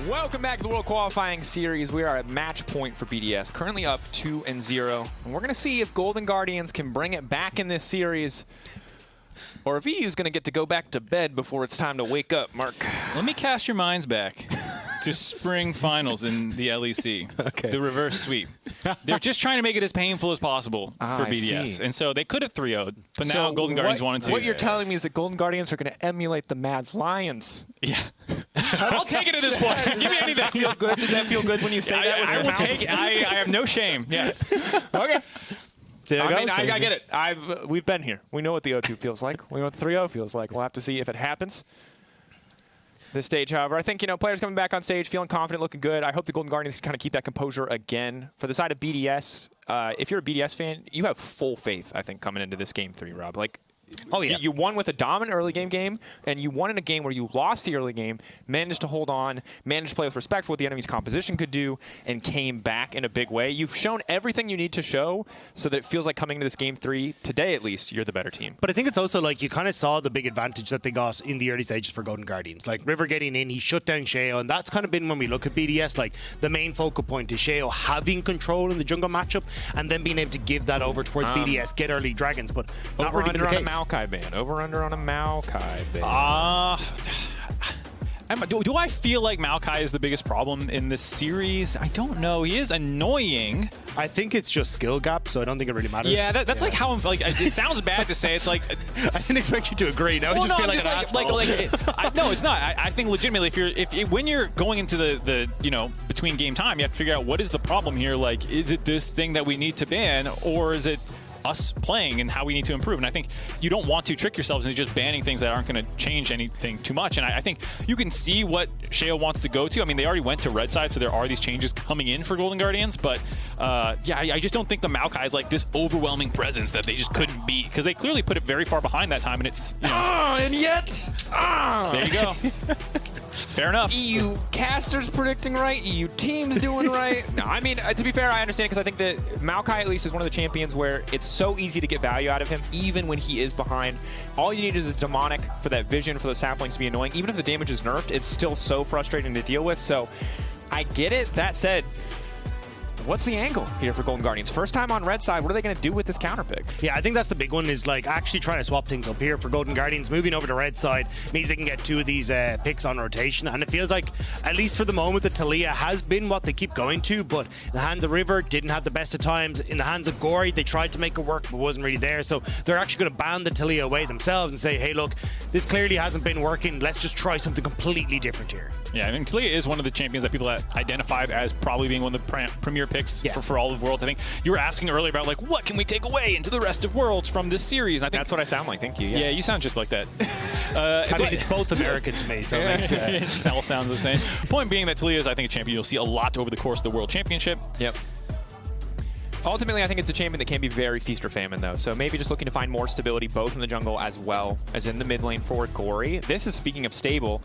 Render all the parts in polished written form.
Welcome back to the World Qualifying Series. We are at match point for BDS, currently up 2-0. And we're going to see if Golden Guardians can bring it back in this series, or if EU's going to get to go back to bed before it's time to wake up, Mark. Let me cast your minds back to spring finals in the LEC, the reverse sweep. They're just trying to make it as painful as possible for BDS. And so they could have 3-0'd, but now Golden Guardians wanted to. What you're telling me is that Golden Guardians are going to emulate the Mad Lions. Yeah. I'll take it at this point. Give me anything. Does that feel good? Does that feel good when you say that with I your will mouth? take it. I have no shame. Yes. Okay. I mean, I get it. We've been here. We know what the 0-2 feels like. We know what 3-0 feels like. We'll have to see if it happens. This stage, however, I think, players coming back on stage, feeling confident, looking good. I hope the Golden Guardians can kind of keep that composure again. For the side of BDS, if you're a BDS fan, you have full faith, I think, coming into this Game 3, Rob. Like, oh, yeah. You won with a dominant early game, and you won in a game where you lost the early game, managed to hold on, managed to play with respect for what the enemy's composition could do, and came back in a big way. You've shown everything you need to show so that it feels like coming into this Game 3, today at least, you're the better team. But I think it's also like you kind of saw the big advantage that they got in the early stages for Golden Guardians. Like River getting in, he shut down Sheo, and that's kind of been when we look at BDS, like the main focal point is Sheo having control in the jungle matchup and then being able to give that over towards BDS, get early dragons, but not really the case. Maokai ban. Over-under on a Maokai ban. Do I feel like Maokai is the biggest problem in this series? I don't know. He is annoying. I think it's just skill gap, so I don't think it really matters. Yeah, that's like how I'm like. It sounds bad to say. It's like I didn't expect you to agree. Now I just feel like an asshole. No, it's not. I think legitimately, when you're going into the between game time, you have to figure out what is the problem here. Like, is it this thing that we need to ban, or is it us playing and how we need to improve? And I think you don't want to trick yourselves into just banning things that aren't going to change anything too much. And I think you can see what Sheo wants to go to. I mean, they already went to red side, so there are these changes coming in for Golden Guardians. But yeah, I just don't think the Maokai is like this overwhelming presence that they just couldn't beat, because they clearly put it very far behind that time. And it's and yet there you go. Fair enough. EU casters predicting right, EU teams doing right. No, I mean, to be fair, I understand, because I think that Maokai at least is one of the champions where it's so easy to get value out of him, even when he is behind. All you need is a demonic for that vision, for those saplings to be annoying. Even if the damage is nerfed, it's still so frustrating to deal with. So I get it. That said, what's the angle here for Golden Guardians? First time on red side, what are they going to do with this counter pick? Yeah, I think that's the big one, is like actually trying to swap things up here for Golden Guardians. Moving over to red side means they can get two of these picks on rotation, and it feels like, at least for the moment, the Talia has been what they keep going to, but in the hands of River, didn't have the best of times. In the hands of Gori, they tried to make it work, but wasn't really there, so they're actually going to ban the Talia away themselves and say, hey, look, this clearly hasn't been working. Let's just try something completely different here. Yeah, I mean, Talia is one of the champions that people identify as probably being one of the premier picks for all of Worlds. I think you were asking earlier about, like, what can we take away into the rest of Worlds from this series? And I think that's what I sound like. Thank you. Yeah, you sound just like that. I mean, it's both American to me, so it makes it just all sounds the same. Point being that Talia is, I think, a champion you'll see a lot over the course of the World Championship. Yep. Ultimately, I think it's a champion that can be very feast or famine, though. So maybe just looking to find more stability both in the jungle as well as in the mid lane for Gori. This is, speaking of stable,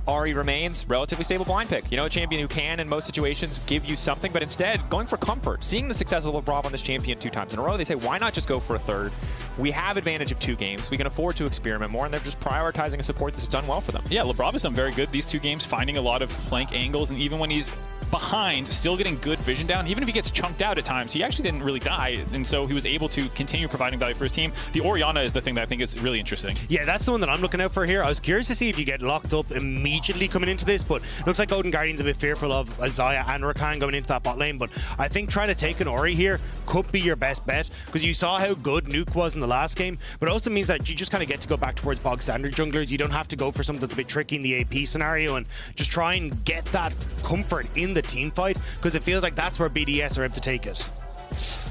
Ahri remains relatively stable blind pick. A champion who can, in most situations, give you something, but instead, going for comfort. Seeing the success of Labrov on this champion 2 times in a row, they say, why not just go for a third? We have advantage of 2 games. We can afford to experiment more, and they're just prioritizing a support that's done well for them. Yeah, Labrov has done very good these 2 games, finding a lot of flank angles, and even when he's behind, still getting good vision down. Even if he gets chunked out at times, he actually didn't really die, and so he was able to continue providing value for his team. The Orianna is the thing that I think is really interesting. Yeah, that's the one that I'm looking out for here. I was curious to see if you get locked up immediately coming into this, but looks like Golden Guardians a bit fearful of Xayah and Rakan going into that bot lane, but I think trying to take an Ori here could be your best bet, because you saw how good Nuke was in the last game, but it also means that you just kind of get to go back towards bog standard junglers. You don't have to go for something that's a bit tricky in the AP scenario, and just try and get that comfort in the team fight, because it feels like that's where BDS are able to take it.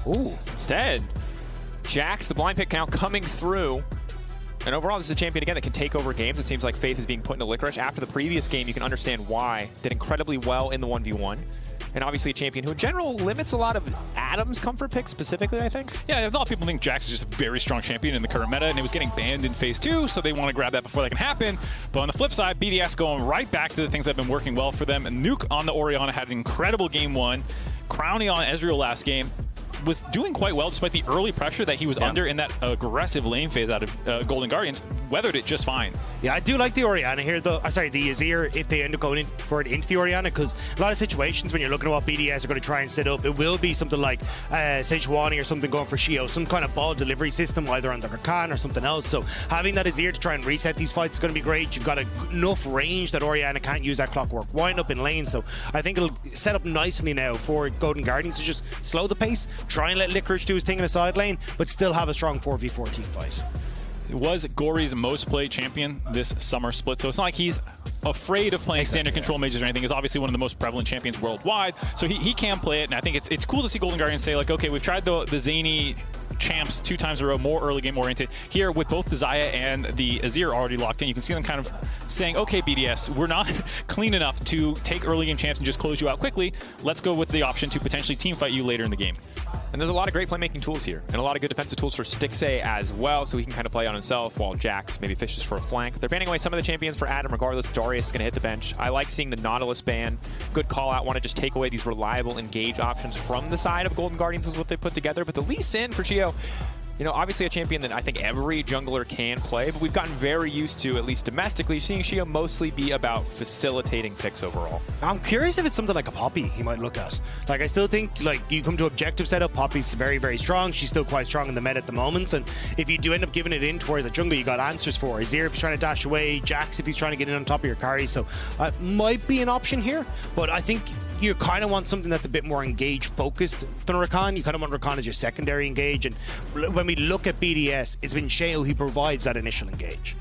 Ooh, instead, Jax, the blind pick count coming through. And overall, this is a champion, again, that can take over games. It seems like Faith is being put into Licorice. After the previous game, you can understand why. Did incredibly well in the 1v1. And obviously a champion who, in general, limits a lot of Adam's comfort picks specifically, I think. Yeah, a lot of people think Jax is just a very strong champion in the current meta, and it was getting banned in Phase 2, so they want to grab that before that can happen. But on the flip side, BDS going right back to the things that have been working well for them. And Nuke on the Orianna had an incredible Game 1. Crownie on Ezreal last game was doing quite well despite the early pressure that he was under in that aggressive lane phase out of Golden Guardians. Weathered it just fine. Yeah, I do like the Orianna here, though. Sorry, the Azir, if they end up going in for it into the Orianna, because a lot of situations when you're looking at what BDS are going to try and set up, it will be something like Sejuani or something going for Sheo, some kind of ball delivery system, either on the Rakan or something else. So having that Azir to try and reset these fights is going to be great. You've got enough range that Orianna can't use that clockwork wind up in lane, so I think it'll set up nicely now for Golden Guardians to just slow the pace, try and let Licorice do his thing in the side lane, but still have a strong 4v4 team fight. It was Gori's most played champion this summer split, so it's not like he's afraid of playing standard control mages or anything. He's obviously one of the most prevalent champions worldwide, so he can play it, and I think it's cool to see Golden Guardians say, like, okay, we've tried the zany champs 2 times in a row, more early game oriented. Here, with both the Xayah and the Azir already locked in, you can see them kind of saying, okay, BDS, we're not clean enough to take early game champs and just close you out quickly. Let's go with the option to potentially team fight you later in the game. And there's a lot of great playmaking tools here, and a lot of good defensive tools for Stixxay as well, so he can kind of play on himself while Jax maybe fishes for a flank. They're banning away some of the champions for Adam, regardless. Darius is going to hit the bench. I like seeing the Nautilus ban. Good call out. Want to just take away these reliable engage options from the side of Golden Guardians was what they put together. But the Lee Sin for Sheo, you know, obviously a champion that I think every jungler can play, but we've gotten very used to, at least domestically, seeing Sheo mostly be about facilitating picks overall. I'm curious if it's something like a Poppy he might look at. Like, I still think, like, you come to objective setup, Poppy's very, very strong. She's still quite strong in the meta at the moment, and if you do end up giving it in towards a jungle, you got answers for. Azir if he's trying to dash away, Jax if he's trying to get in on top of your carry, so might be an option here, but I think you kind of want something that's a bit more engage focused than Rakan. You kind of want Rakan as your secondary engage, and when we look at BDS, it's been Sheo who provides that initial engage.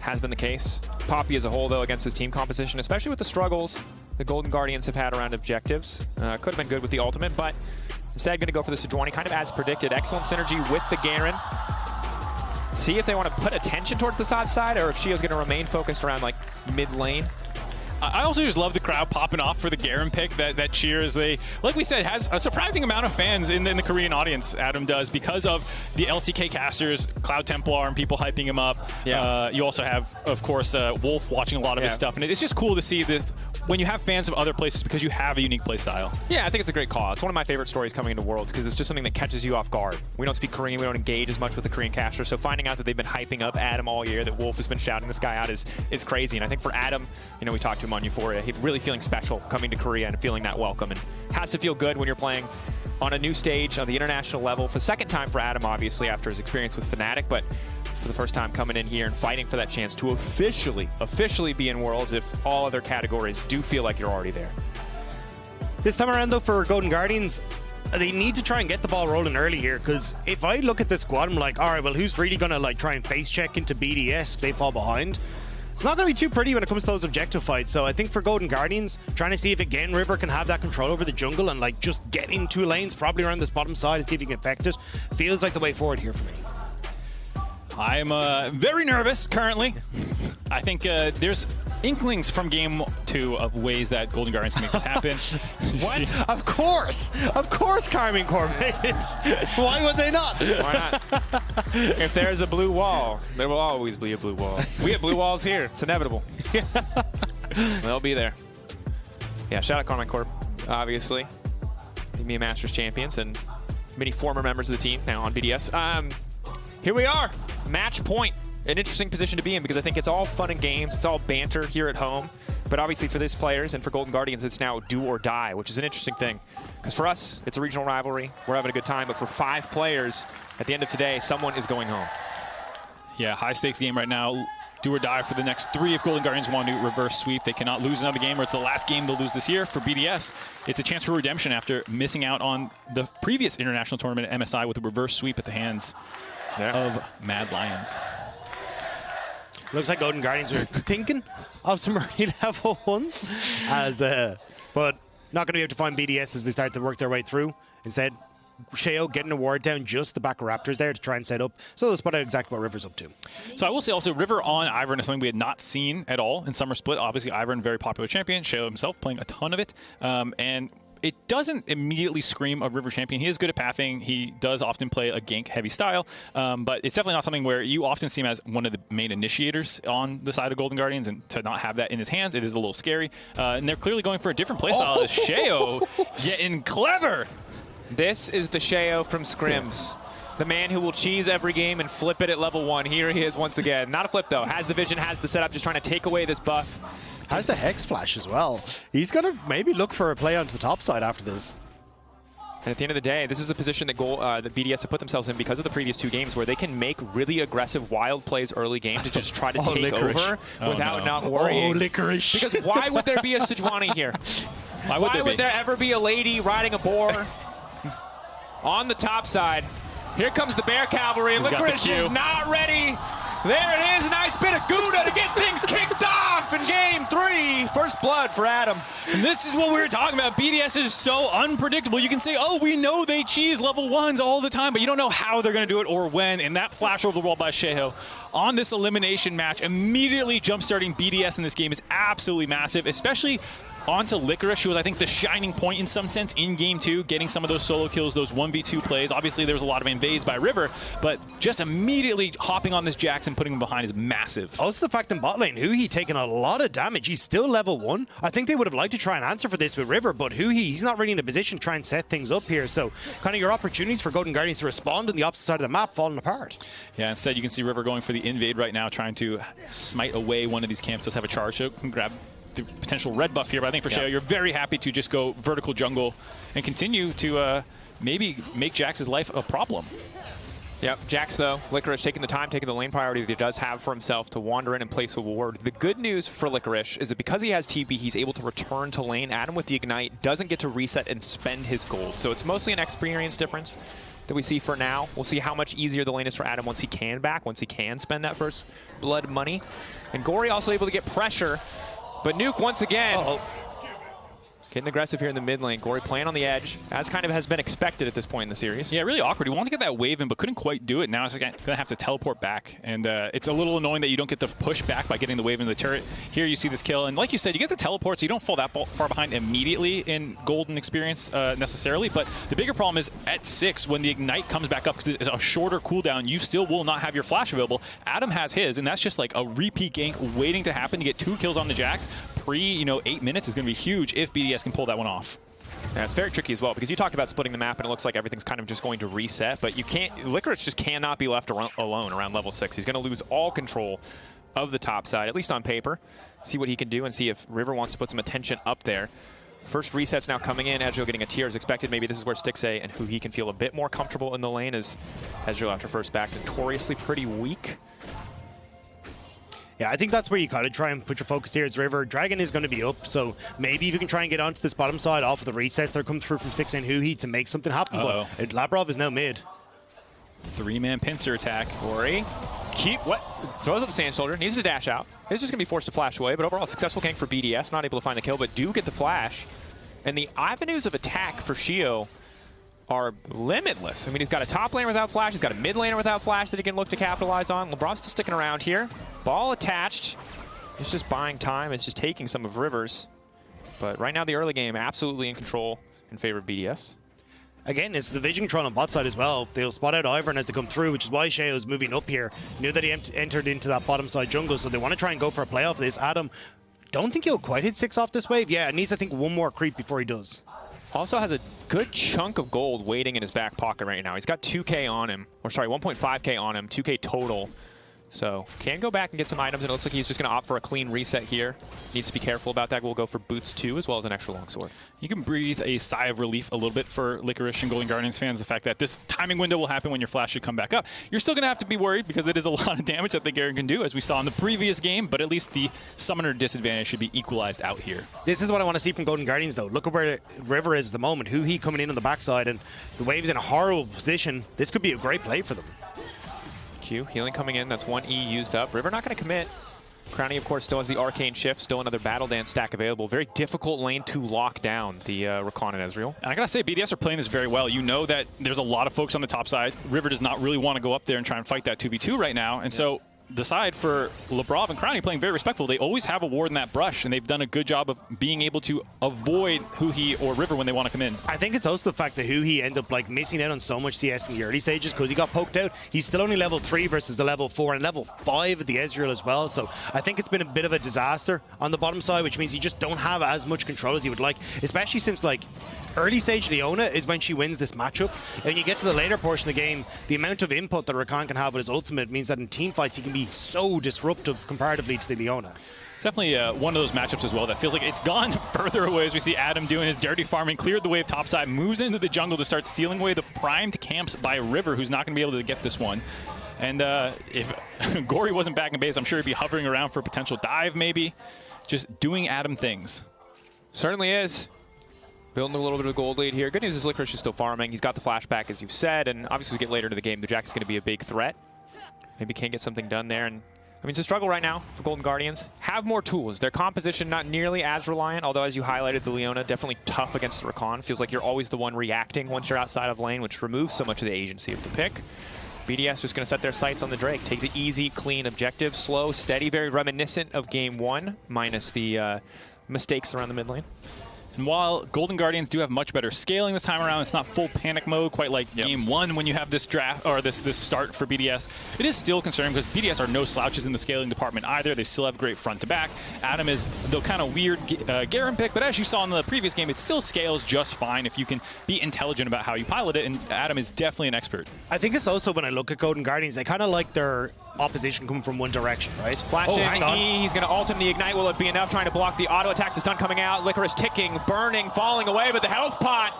Has been the case. Poppy as a whole, though, against his team composition, especially with the struggles the Golden Guardians have had around objectives. Could have been good with the ultimate, but instead going to go for the Sejuani, kind of as predicted. Excellent synergy with the Garen. See if they want to put attention towards the side side, or if Sheo's going to remain focused around like mid lane. I also just love the crowd popping off for the Garen pick. That cheers. They, like we said, has a surprising amount of fans in the Korean audience. Adam does, because of the LCK casters, Cloud Templar, and people hyping him up. Yeah. You also have, of course, Wolf watching a lot of his stuff, and it's just cool to see this when you have fans of other places because you have a unique play style. Yeah, I think it's a great call. It's one of my favorite stories coming into Worlds because it's just something that catches you off guard. We don't speak Korean, we don't engage as much with the Korean casters, so finding out that they've been hyping up Adam all year, that Wolf has been shouting this guy out is crazy. And I think for Adam, you know, we talked to him on Euphoria, he's really feeling special coming to Korea and feeling that welcome, and has to feel good when you're playing on a new stage on the international level for the second time for Adam, obviously, after his experience with Fnatic, but for the first time coming in here and fighting for that chance to officially be in Worlds if all other categories do feel like you're already there. This time around, though, for Golden Guardians, they need to try and get the ball rolling early here, because if I look at this squad, I'm like, all right, well, who's really going to like try and face check into BDS if they fall behind? It's not going to be too pretty when it comes to those objective fights. So I think for Golden Guardians, trying to see if again River can have that control over the jungle and like just get in 2 lanes, probably around this bottom side, and see if he can affect it, feels like the way forward here for me. I'm very nervous currently. I think there's inklings from game 2 of ways that Golden Guardians can make this happen. What? Of course, Carmine Corbett. Why would they not? Why not? If there's a blue wall, there will always be a blue wall. We have blue walls here. It's inevitable. Yeah. They'll be there. Yeah, shout out Carmine Corp, obviously. Me Masters champions and many former members of the team now on BDS. Here we are, match point. An interesting position to be in because I think it's all fun and games. It's all banter here at home. But obviously for these players and for Golden Guardians, it's now do or die, which is an interesting thing. Because for us, it's a regional rivalry. We're having a good time. But for 5 players, at the end of today, someone is going home. Yeah, high stakes game right now. Do or die for the next 3 if Golden Guardians want to reverse sweep. They cannot lose another game, or it's the last game they'll lose this year. For BDS, it's a chance for redemption after missing out on the previous international tournament at MSI with a reverse sweep at the hands of Mad Lions. Looks like Golden Guardians are thinking of some early level ones, but not going to be able to find BDS as they start to work their way through. Instead, Sheo getting a ward down just the back of Raptors there to try and set up. So they'll spot out exactly what River's up to. So I will say also, River on Ivern is something we had not seen at all in Summer Split. Obviously, Ivern, very popular champion. Sheo himself playing a ton of it. And it doesn't immediately scream a River champion. He is good at pathing. He does often play a gank-heavy style, but it's definitely not something where you often see him as one of the main initiators on the side of Golden Guardians, and to not have that in his hands, it is a little scary. And they're clearly going for a different playstyle. Sheo getting clever. This is the Sheo from scrims. The man who will cheese every game and flip it at level 1. Here he is once again. Not a flip, though. Has the vision, has the setup, just trying to take away this buff. Has the Hex Flash as well. He's going to maybe look for a play onto the top side after this. And at the end of the day, this is a position that the BDS have put themselves in because of the previous 2 games where they can make really aggressive, wild plays early game to just try to take Licorice. over without not worrying. Oh, Licorice. Because why would there be a Sejuani here? Why would there ever be a lady riding a boar on the top side? Here comes the Bear Cavalry, and Licorice is not ready. There it is, a nice bit of Gouda to get things kicked off in game 3. First blood for Adam. And this is what we were talking about. BDS is so unpredictable. You can say, oh, we know they cheese level 1s all the time, but you don't know how they're going to do it or when. And that flash over the wall by Sheo on this elimination match, immediately jump-starting BDS in this game is absolutely massive, especially onto Licorice, who was, I think, the shining point in some sense in Game 2, getting some of those solo kills, those 1v2 plays. Obviously, there was a lot of invades by River, but just immediately hopping on this Jax and putting him behind is massive. Also the fact in bot lane, huhi taking a lot of damage. He's still level 1. I think they would have liked to try and answer for this with River, but huhi, he's not really in a position to try and set things up here. So kind of your opportunities for Golden Guardians to respond on the opposite side of the map falling apart. Yeah, instead you can see River going for the invade right now, trying to smite away one of these camps. Does have a charge, so can grab the potential red buff here, but I think for Sheo, you're very happy to just go vertical jungle and continue to maybe make Jax's life a problem. Yep, Jax though, Licorice taking the time, taking the lane priority that he does have for himself to wander in and place a ward. The good news for Licorice is that because he has TP, he's able to return to lane. Adam with the Ignite doesn't get to reset and spend his gold. So it's mostly an experience difference that we see for now. We'll see how much easier the lane is for Adam once he can spend that first blood money. And Gori also able to get pressure. But Nuke, once again, getting aggressive here in the mid lane. Gori playing on the edge, as kind of has been expected at this point in the series. Yeah, really awkward. He wanted to get that wave in, but couldn't quite do it. Now he's going to have to teleport back. And it's a little annoying that you don't get the push back by getting the wave into the turret. Here you see this kill. And like you said, you get the teleport, so you don't fall that far behind immediately in golden experience necessarily. But the bigger problem is at 6, when the Ignite comes back up, because it's a shorter cooldown, you still will not have your flash available. Adam has his, and that's just like a repeat gank waiting to happen. To get 2 kills on the Jax pre 8 minutes is going to be huge if BDS can pull that one off. Yeah, it's very tricky as well, because you talked about splitting the map and it looks like everything's kind of just going to reset, but you can't, Licorice just cannot be left alone around level 6. He's going to lose all control of the top side, at least on paper. See what he can do and see if River wants to put some attention up there. First resets now coming in, Ezreal getting a tier as expected. Maybe this is where Stixxay and huhi can feel a bit more comfortable in the lane, as Ezreal after first back notoriously pretty weak. Yeah, I think that's where you kind of try and put your focus here. It's River. Dragon is going to be up, so maybe if you can try and get onto this bottom side off of the resets that are coming through from Stixxay and huhi to make something happen. But Labrov is now mid. 3-man pincer attack. Gori, throws up Sand Soldier, needs to dash out. He's just going to be forced to flash away, but overall successful gank for BDS, not able to find the kill, but do get the flash. And the avenues of attack for Sheo are limitless. I mean, he's got a top laner without flash, he's got a mid laner without flash that he can look to capitalize on. Labrov's still sticking around here. Ball attached. It's just buying time. It's just taking some of River's. But right now, the early game absolutely in control in favor of BDS. Again, it's the vision control on bot side as well. They'll spot out Ivern as they come through, which is why Sheo is moving up here. Knew that he entered into that bottom side jungle, so they want to try and go for a play off this. Adam, don't think he'll quite hit 6 off this wave. Yeah, it needs, I think, 1 more creep before he does. Also has a good chunk of gold waiting in his back pocket right now. He's got 2K on him, or sorry, 1.5K on him, 2K total. So can go back and get some items, and it looks like he's just going to opt for a clean reset here. Needs to be careful about that. We'll go for boots too, as well as an extra longsword. You can breathe a sigh of relief a little bit for Licorice and Golden Guardians fans, the fact that this timing window will happen when your flash should come back up. You're still going to have to be worried because it is a lot of damage that the Garen can do, as we saw in the previous game, but at least the summoner disadvantage should be equalized out here. This is what I want to see from Golden Guardians, though. Look at where River is at the moment. huhi coming in on the backside, and the wave's in a horrible position. This could be a great play for them. Q, healing coming in. That's 1 E used up. River not going to commit. Crownie, of course, still has the Arcane Shift, still another Battle Dance stack available. Very difficult lane to lock down, the Rakan and Ezreal. And I gotta say, BDS are playing this very well. You know that there's a lot of folks on the top side. River does not really want to go up there and try and fight that 2v2 right now. And so the side for Labrov and Crownie playing very respectful. They always have a ward in that brush, and they've done a good job of being able to avoid huhi or River when they want to come in. I think it's also the fact that huhi ended up missing out on so much CS in the early stages because he got poked out. He's still only level 3 versus the level 4 and level 5 of the Ezreal as well. So I think it's been a bit of a disaster on the bottom side, which means you just don't have as much control as you would like, especially since early stage Leona is when she wins this matchup. And when you get to the later portion of the game, the amount of input that Rakan can have with his ultimate means that in team fights he can be so disruptive comparatively to the Leona. It's definitely one of those matchups as well that feels like it's gone further away as we see Adam doing his dirty farming, cleared the wave topside, moves into the jungle to start stealing away the primed camps by River, who's not going to be able to get this one. And if Gori wasn't back in base, I'm sure he'd be hovering around for a potential dive maybe. Just doing Adam things. Certainly is. Building a little bit of a gold lead here. Good news is Licorice is still farming. He's got the flashback, as you've said, and obviously we get later into the game, the Jack's going to be a big threat. Maybe can't get something done there. And I mean, it's a struggle right now for Golden Guardians. Have more tools. Their composition not nearly as reliant, although as you highlighted, the Leona definitely tough against the Rakan. Feels like you're always the one reacting once you're outside of lane, which removes so much of the agency of the pick. BDS just going to set their sights on the Drake. Take the easy, clean objective. Slow, steady, very reminiscent of game one, minus the mistakes around the mid lane. And while Golden Guardians do have much better scaling this time around, it's not full panic mode, quite like game one when you have this draft or this start for BDS. It is still concerning because BDS are no slouches in the scaling department either. They still have great front to back. Adam is the kind of weird Garen pick, but as you saw in the previous game, it still scales just fine if you can be intelligent about how you pilot it, and Adam is definitely an expert. I think it's also when I look at Golden Guardians, I kind of like their opposition coming from one direction, right? Flash in, E, he's going to ult him the Ignite. Will it be enough? Trying to block the auto attacks. The stun coming out. Licorice ticking, burning, falling away, but the health pot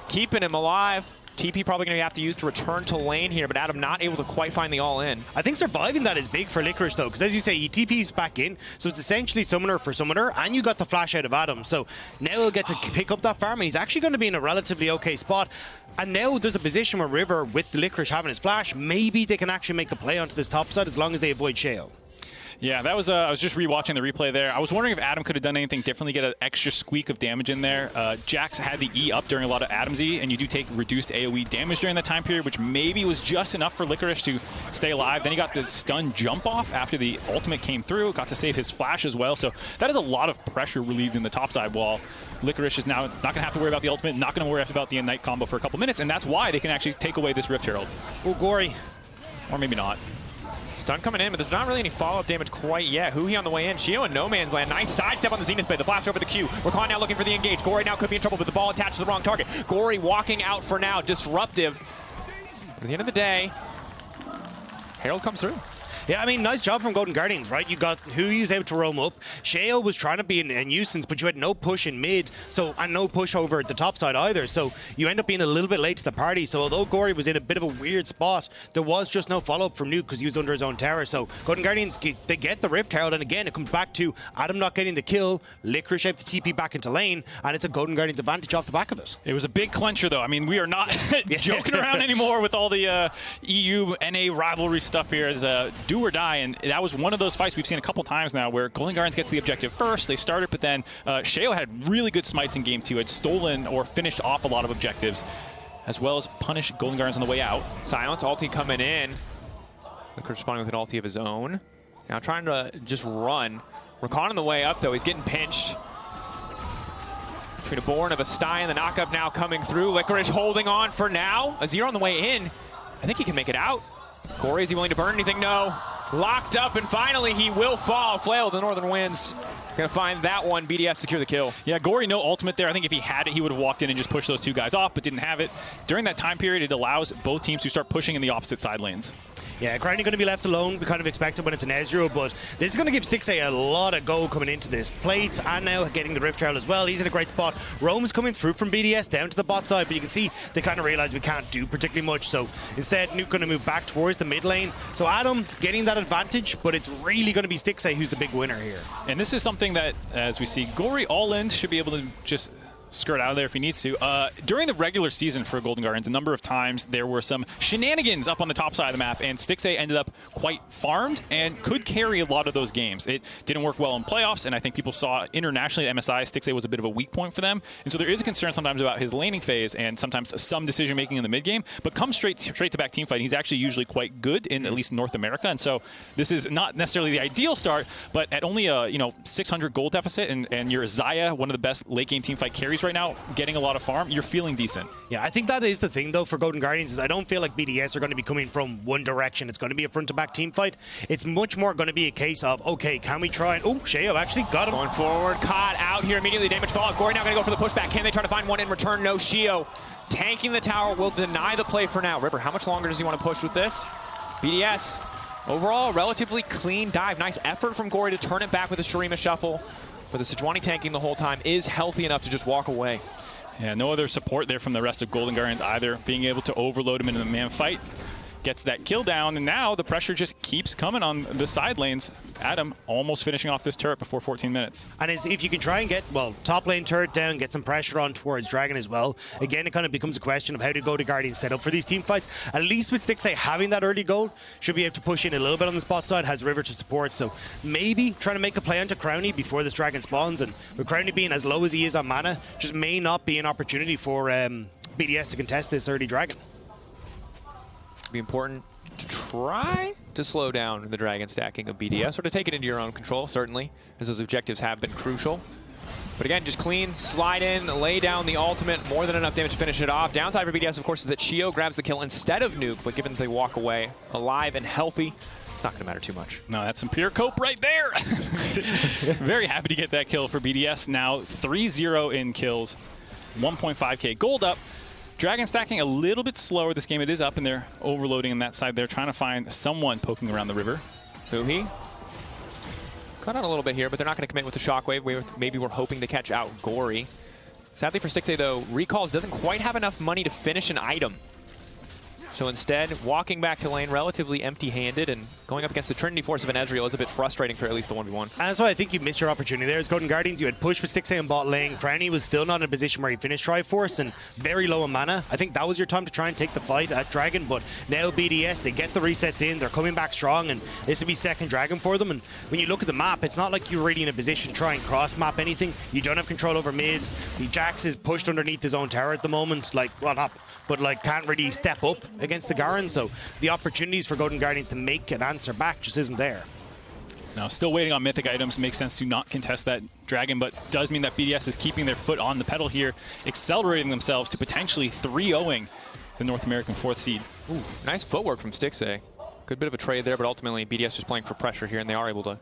keeping him alive. TP probably going to have to use to return to lane here, but Adam not able to quite find the all-in. I think surviving that is big for Licorice, though, because as you say, he TP's back in, so it's essentially summoner for summoner, and you got the flash out of Adam, so now he'll get to pick up that farm, and he's actually going to be in a relatively okay spot. And now there's a position where River, with the Licorice having his flash, maybe they can actually make the play onto this top side as long as they avoid Sheo. Yeah, that was. I was just rewatching the replay there. I was wondering if Adam could have done anything differently, get an extra squeak of damage in there. Jax had the E up during a lot of Adam's E, and you do take reduced AoE damage during that time period, which maybe was just enough for Licorice to stay alive. Then he got the stun jump off after the ultimate came through, got to save his flash as well. So that is a lot of pressure relieved in the top side, while Licorice is now not going to have to worry about the ultimate, not going to worry about the Ignite combo for a couple minutes, and that's why they can actually take away this Rift Herald. Oh, Gori. Or maybe not. Stun coming in, but there's not really any follow-up damage quite yet. Huhi on the way in. Sheo in no man's land. Nice sidestep on the Zenith bit. The flash over the Q. Rakan now looking for the engage. Gori now could be in trouble, but the ball attached to the wrong target. Gori walking out for now. Disruptive. But at the end of the day, Herald comes through. Yeah, I mean, nice job from Golden Guardians, right? You got Huhi's out to roam up. Sheo was trying to be a nuisance, but you had no push in mid, and no push over at the top side either. So you end up being a little bit late to the party. So although Gori was in a bit of a weird spot, there was just no follow-up from Nuke because he was under his own tower. So Golden Guardians, they get the Rift Herald, and again, it comes back to Adam not getting the kill, Licorice able to TP back into lane, and it's a Golden Guardians advantage off the back of it. It was a big clencher, though. I mean, we are not joking around anymore with all the EU, NA rivalry stuff here as do or die, and that was one of those fights we've seen a couple times now where Golden Guardians gets the objective first, they started, but then Sheo had really good smites in game 2, had stolen or finished off a lot of objectives, as well as punished Golden Guardians on the way out. Silence, ulti coming in. Licorice responding with an ulti of his own. Now trying to just run. Rakan on the way up, though. He's getting pinched. Between a Born of a Sty and the knockup now coming through. Licorice holding on for now. Azir on the way in. I think he can make it out. Gori, is he willing to burn anything? No. Locked up, and finally he will fall. Flail of the Northern Winds. Gonna find that one. BDS secure the kill. Yeah, Gori no ultimate there. I think if he had it, he would have walked in and just pushed those two guys off, but didn't have it. During that time period, it allows both teams to start pushing in the opposite side lanes. Yeah, Crownie going to be left alone. We kind of expect it when it's an Ezreal, but this is going to give Stixxay a lot of go coming into this. Plates and now getting the Rift Herald as well. He's in a great spot. Roam's coming through from BDS down to the bot side, but you can see they kind of realize we can't do particularly much. So instead, Nuke going to move back towards the mid lane. So Adam getting that advantage, but it's really going to be Stixxay who's the big winner here. And this is something that, as we see, Gori all in should be able to just skirt out of there if he needs to. During the regular season for Golden Guardians, a number of times there were some shenanigans up on the top side of the map, and Stixxay ended up quite farmed and could carry a lot of those games. It didn't work well in playoffs, and I think people saw internationally at MSI, Stixxay was a bit of a weak point for them. And so there is a concern sometimes about his laning phase and sometimes some decision making in the mid game. But come straight to back team fight, he's actually usually quite good in at least North America. And so this is not necessarily the ideal start, but at only a 600 gold deficit, and you're Xayah, one of the best late game team fight carries place right now, getting a lot of farm, you're feeling decent. Yeah, I think that is the thing, though, for Golden Guardians, is I don't feel like BDS are going to be coming from one direction. It's going to be a front-to-back team fight. It's much more going to be a case of, okay, can we try and... Oh, Sheo actually got him. Going forward, caught out here immediately, damage fallout. Gori now going to go for the pushback. Can they try to find one in return? No, Sheo tanking the tower will deny the play for now. River, how much longer does he want to push with this? BDS, overall, relatively clean dive. Nice effort from Gori to turn it back with a Shurima shuffle. But the Sejuani tanking the whole time is healthy enough to just walk away. Yeah, no other support there from the rest of Golden Guardians either. Being able to overload him in the man fight. Gets that kill down, and now the pressure just keeps coming on the side lanes. Adam almost finishing off this turret before 14 minutes. And if you can try and get, well, top lane turret down, get some pressure on towards Dragon as well, again, it kind of becomes a question of how to go to Guardian set up for these team fights. At least with Stixxay having that early goal, should be able to push in a little bit on the spot side, has River to support, so maybe trying to make a play onto Crownie before this Dragon spawns, and with Crownie being as low as he is on mana, just may not be an opportunity for BDS to contest this early Dragon. Be important to try to slow down the Dragon stacking of BDS, or to take it into your own control, certainly, as those objectives have been crucial. But again, just clean, slide in, lay down the ultimate, more than enough damage to finish it off. Downside for BDS, of course, is that Sheo grabs the kill instead of Nuke, but given that they walk away alive and healthy, it's not going to matter too much. No, that's some pure cope right there. Very happy to get that kill for BDS. Now 3-0 in kills, 1.5k gold up. Dragon stacking a little bit slower this game. It is up, and they're overloading on that side. They're trying to find someone poking around the river. Huhi cut out a little bit here, but they're not going to commit with the shockwave. Maybe we're hoping to catch out Gori. Sadly for Stixxay, though, Recalls doesn't quite have enough money to finish an item. So instead, walking back to lane relatively empty-handed and going up against the Trinity Force of an Ezreal is a bit frustrating for at least the 1v1. And that's why I think you missed your opportunity there. As Golden Guardians, you had pushed with Stixxay and bot lane. Crownie was still not in a position where he finished Triforce and very low on mana. I think that was your time to try and take the fight at Dragon, but now BDS, they get the resets in, they're coming back strong, and this will be second Dragon for them. And when you look at the map, it's not like you're really in a position to try and cross-map anything. You don't have control over mid. The Jax is pushed underneath his own tower at the moment, like, well, not, but like can't really step up against the Garen, so the opportunities for Golden Guardians to make an answer back just isn't there. Now, still waiting on mythic items. Makes sense to not contest that Dragon, but does mean that BDS is keeping their foot on the pedal here, accelerating themselves to potentially 3-0ing the North American 4th seed. Ooh, nice footwork from Stixxay. Good bit of a trade there, but ultimately BDS just playing for pressure here, and they are able to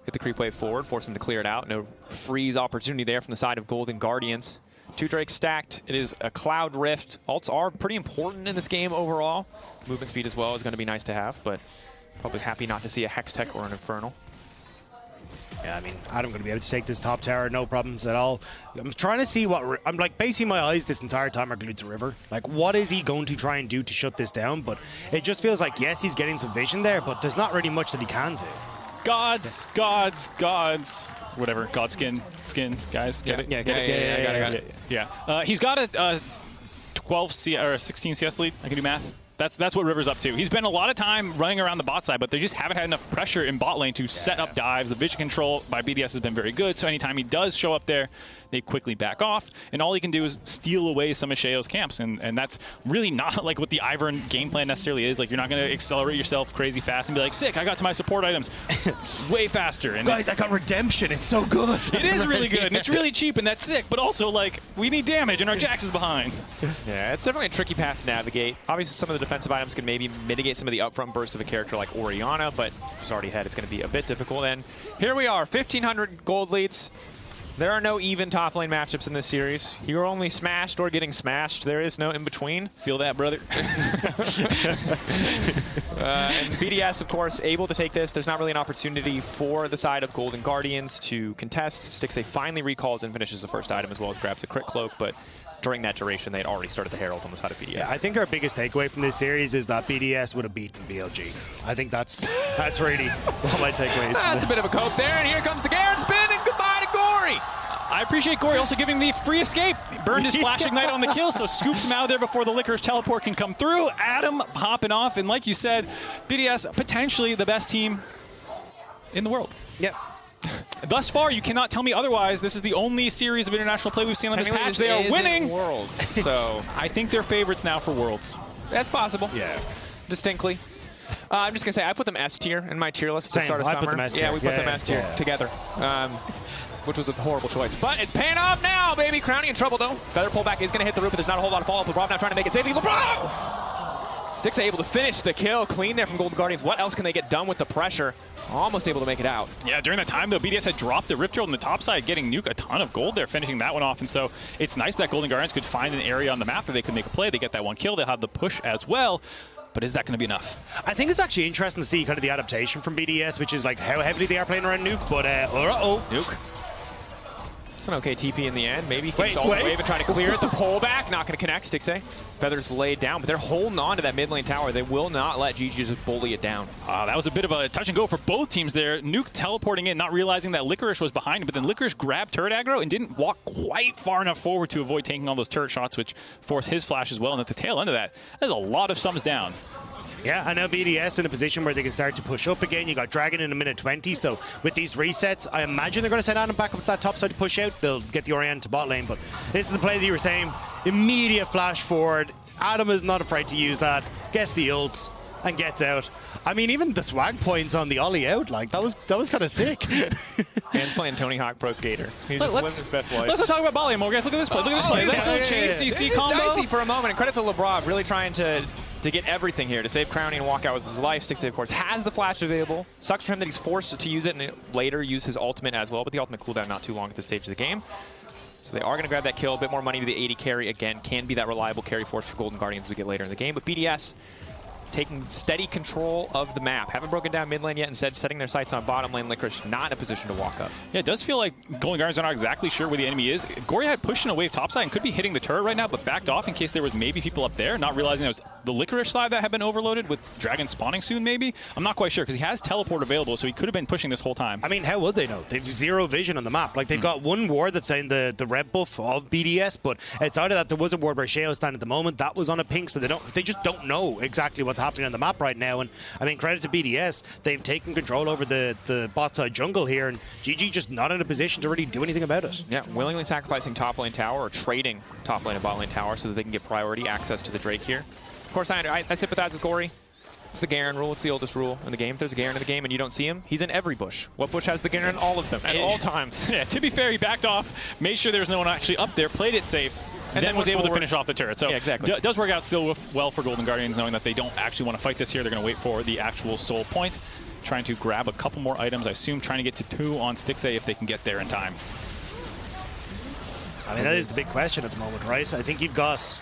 get the creep wave forward, force them to clear it out. No freeze opportunity there from the side of Golden Guardians. 2 Drakes stacked. It is a Cloud Rift. Ults are pretty important in this game overall. Movement speed as well is going to be nice to have, but probably happy not to see a Hextech or an Infernal. Yeah, I mean, I'm going to be able to take this top tower, no problems at all. I'm trying to see what... I'm like, basing my eyes this entire time are glued to River. Like, what is he going to try and do to shut this down? But it just feels like, yes, he's getting some vision there, but there's not really much that he can do. Gods. Whatever, God skin, guys, get it? Yeah, get it. I got it. Yeah. He's got a 12 or 16 CS lead. I can do math. That's what River's up to. He's been a lot of time running around the bot side, but they just haven't had enough pressure in bot lane to set up dives. The vision control by BDS has been very good, so anytime he does show up there, they quickly back off, and all he can do is steal away some of Sheo's camps, and that's really not like what the Ivern game plan necessarily is. Like, you're not going to accelerate yourself crazy fast and be like, sick, I got to my support items way faster. And guys, I got redemption. It's so good. It is really good, and it's really cheap, and that's sick, but also, like, we need damage, and our Jax is behind. Yeah, it's definitely a tricky path to navigate. Obviously, some of the defensive items can maybe mitigate some of the upfront burst of a character like Orianna, but just already ahead, it's going to be a bit difficult. And here we are, 1,500 gold leads. There are no even top lane matchups in this series. You're only smashed or getting smashed. There is no in between. Feel that, brother? And BDS, of course, able to take this. There's not really an opportunity for the side of Golden Guardians to contest. Stixxay finally recalls and finishes the first item, as well as grabs a crit cloak, but during that duration, they had already started the Herald on the side of BDS. Yeah, I think our biggest takeaway from this series is that BDS would have beaten BLG. I think that's really what my takeaway is. That's a bit of a cope there, and here comes the Garen spin, and goodbye to Gori. I appreciate Gori also giving the free escape. He burned his Flash Ignite on the kill, so scoops him out of there before the Licorice teleport can come through. Adam popping off, and like you said, BDS potentially the best team in the world. Yep. Thus far, you cannot tell me otherwise. This is the only series of international play we've seen on this patch. They are winning Worlds, so I think they're favorites now for Worlds. That's possible. Yeah. Distinctly. I'm just going to say, I put them S tier in my tier list at the Same. start of I summer. put them S tier. Yeah, we put them S tier together, which was a horrible choice. But it's paying off now, baby. Crownie in trouble, though. Feather pullback is going to hit the roof, but there's not a whole lot of follow-up. Labrov now trying to make it safely. Labrov! Stixxay able to finish the kill. Clean there from Golden Guardians. What else can they get done with the pressure? Almost able to make it out. Yeah, during that time, though, BDS had dropped the Rift Herald on the top side, getting Nuke a ton of gold there, finishing that one off. And so it's nice that Golden Guardians could find an area on the map where they could make a play. They get that one kill. They'll have the push as well. But is that going to be enough? I think it's actually interesting to see kind of the adaptation from BDS, which is like how heavily they are playing around Nuke. But, Nuke. It's an okay TP in the end. Maybe he can stall the wave and try to clear it. The pullback, not going to connect. Stixxay. Feathers laid down, but they're holding on to that mid lane tower. They will not let GG just bully it down. That was a bit of a touch and go for both teams there. Nuke teleporting in, not realizing that Licorice was behind him, but then Licorice grabbed turret aggro and didn't walk quite far enough forward to avoid taking all those turret shots, which forced his flash as well. And at the tail end of that, there's a lot of sums down. Yeah, I know BDS in a position where they can start to push up again. You got Dragon in a minute 20, so with these resets, I imagine they're going to send Adam back up to that top side to push out. They'll get the Orianna to bot lane, but this is the play that you were saying. Immediate flash forward. Adam is not afraid to use that. Gets the ult and gets out. I mean, even the swag points on the ollie out, like that was kind of sick. Man's playing Tony Hawk Pro Skater. He's just living his best life. Let's not talk about Bali more, guys. Look at this play. Look at this play. Nice little chase CC this combo. This is dicey for a moment, and credit to Labrov, really trying to get everything here to save Crownie and walk out with his life. Stixxay, of course, has the flash available. Sucks for him that he's forced to use it and later use his ultimate as well, but the ultimate cooldown not too long at this stage of the game. So they are going to grab that kill. A bit more money to the 80 carry. Again, can be that reliable carry force for Golden Guardians as we get later in the game. But BDS taking steady control of the map. Haven't broken down mid lane yet, instead setting their sights on bottom lane. Licorice not in a position to walk up. Yeah, it does feel like Golden Guardians are not exactly sure where the enemy is. Gori had pushed in a wave topside and could be hitting the turret right now, but backed off in case there was maybe people up there, not realizing there was the Licorice side that had been overloaded with Dragon spawning soon maybe. I'm not quite sure because he has teleport available, so he could have been pushing this whole time. I mean, how would they know? They've zero vision on the map. Like, they've got one ward that's in the red buff of BDS, but outside of that, there was a ward where Sheo is standing at the moment. That was on a ping, so they just don't know exactly what's happening on the map right now. And I mean, credit to BDS, they've taken control over the bot side jungle here, and GG just not in a position to really do anything about it. Yeah, willingly sacrificing top lane tower or trading top lane and bot lane tower so that they can get priority access to the Drake here. Of course, I sympathize with Gori. It's the Garen rule. It's the oldest rule in the game. If there's a Garen in the game and you don't see him, he's in every bush. What bush has the Garen? All of them, at all times. Yeah, to be fair, he backed off, made sure there was no one actually up there, played it safe, and then was able to finish off the turret. So yeah, exactly. Does work out still well for Golden Guardians, knowing that they don't actually want to fight this here. They're going to wait for the actual soul point, trying to grab a couple more items. I assume trying to get to 2 on Stixxay if they can get there in time. I mean, that is the big question at the moment, right? I think you've got...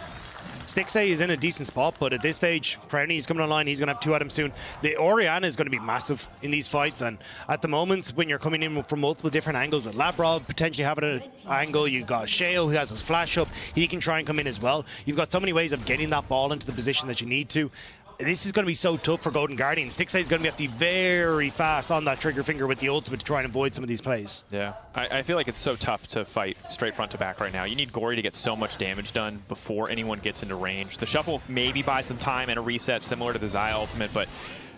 Stixxay is in a decent spot, but at this stage, Crownie is coming online. He's going to have 2 items soon. The Orianna is going to be massive in these fights, and at the moment, when you're coming in from multiple different angles, with Labrov potentially having an angle, you've got Sheo who has his flash up. He can try and come in as well. You've got so many ways of getting that ball into the position that you need to. This is going to be so tough for Golden Guardians. Stixxay is going to have to be very fast on that trigger finger with the ultimate to try and avoid some of these plays. Yeah, I feel like it's so tough to fight straight front to back right now. You need Gori to get so much damage done before anyone gets into range. The shuffle maybe buys some time and a reset similar to the Xayah ultimate, but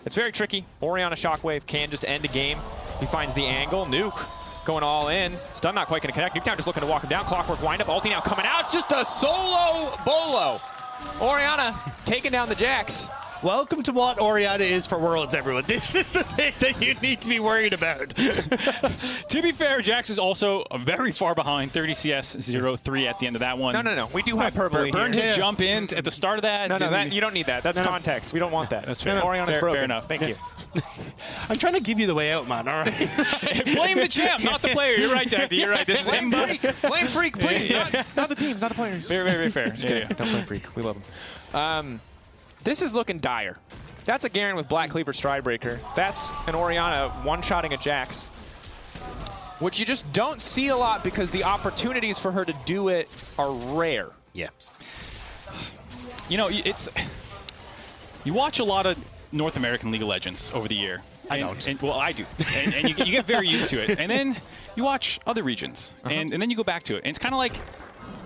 it's very tricky. Orianna Shockwave can just end a game. He finds the angle. Nuke going all in. Stun not quite going to connect. Nuketown just looking to walk him down. Clockwork windup. Ulti now coming out. Just a solo bolo. Orianna taking down the Jax. Welcome to what Orianna is for Worlds, everyone. This is the thing that you need to be worried about. To be fair, Jax is also very far behind. 30 CS, 0-3 at the end of that one. No. We do hyperbole Burned here. his jump in at the start of that. No, you don't need that. That's context. We don't want that. That's fair. Orianna's broken. Fair enough. Thank you. I'm trying to give you the way out, man. All right. Blame the champ, not the player. You're right, Dapty. You're right. This is Flame freak. Flame freak, please. Yeah. Not the teams, not the players. Very fair. Just kidding. Don't flame freak. We love him. This is looking dire. That's a Garen with Black Cleaver Stridebreaker. That's an Orianna one-shotting a Jax, which you just don't see a lot because the opportunities for her to do it are rare. Yeah. You know, you watch a lot of North American League of Legends over the year. I don't. Well, I do. And you get very used to it. And then you watch other regions, and then you go back to it. And it's kind of like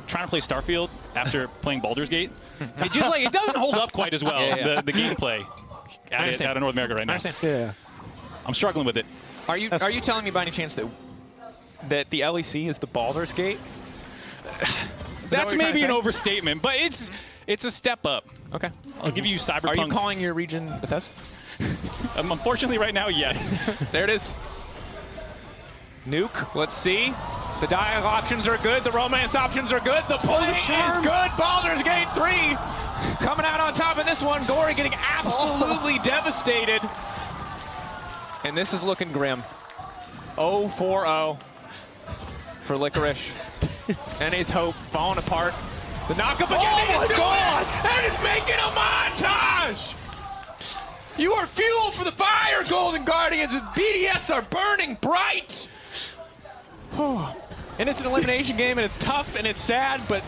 trying to play Starfield after playing Baldur's Gate. It just it doesn't hold up quite as well, the gameplay out of North America right now. I understand. Yeah. I'm struggling with it. Are you telling me by any chance that the LEC is the Baldur's Gate? That's maybe an overstatement, but it's a step up. Okay. I'll give you Cyberpunk. Are you calling your region Bethesda? Unfortunately, right now, yes. There it is. Nuke, let's see. The dial options are good. The romance options are good. The play is good. Baldur's Gate 3 coming out on top of this one. Gori getting absolutely devastated. And this is looking grim. 0-4-0 for Licorice. And his hope falling apart. The knockup again. Oh my God! And it's making a montage! You are fuel for the fire, Golden Guardians, and BDS are burning bright. And it's an elimination game, and it's tough, and it's sad, but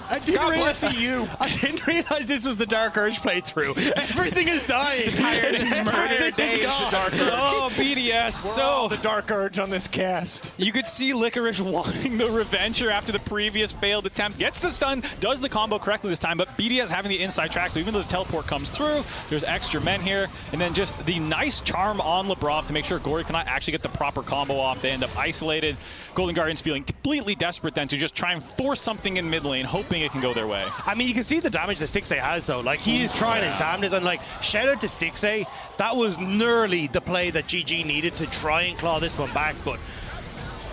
God bless you. I didn't realize this was the Dark Urge playthrough. Everything is dying. This entire day is the Dark Urge. Oh, BDS. So the Dark Urge on this cast. You could see Licorice wanting the revenge here after the previous failed attempt. Gets the stun, does the combo correctly this time, but BDS having the inside track, so even though the teleport comes through, there's extra men here. And then just the nice charm on Labrov to make sure Gori cannot actually get the proper combo off. They end up isolated. Golden Guardians feeling completely desperate then to just try and force something in mid lane, hoping it can go their way. I mean, you can see the damage that Stixxay has, though. Like, he is trying his damnedest, and, like, shout out to Stixxay. That was nearly the play that GG needed to try and claw this one back, but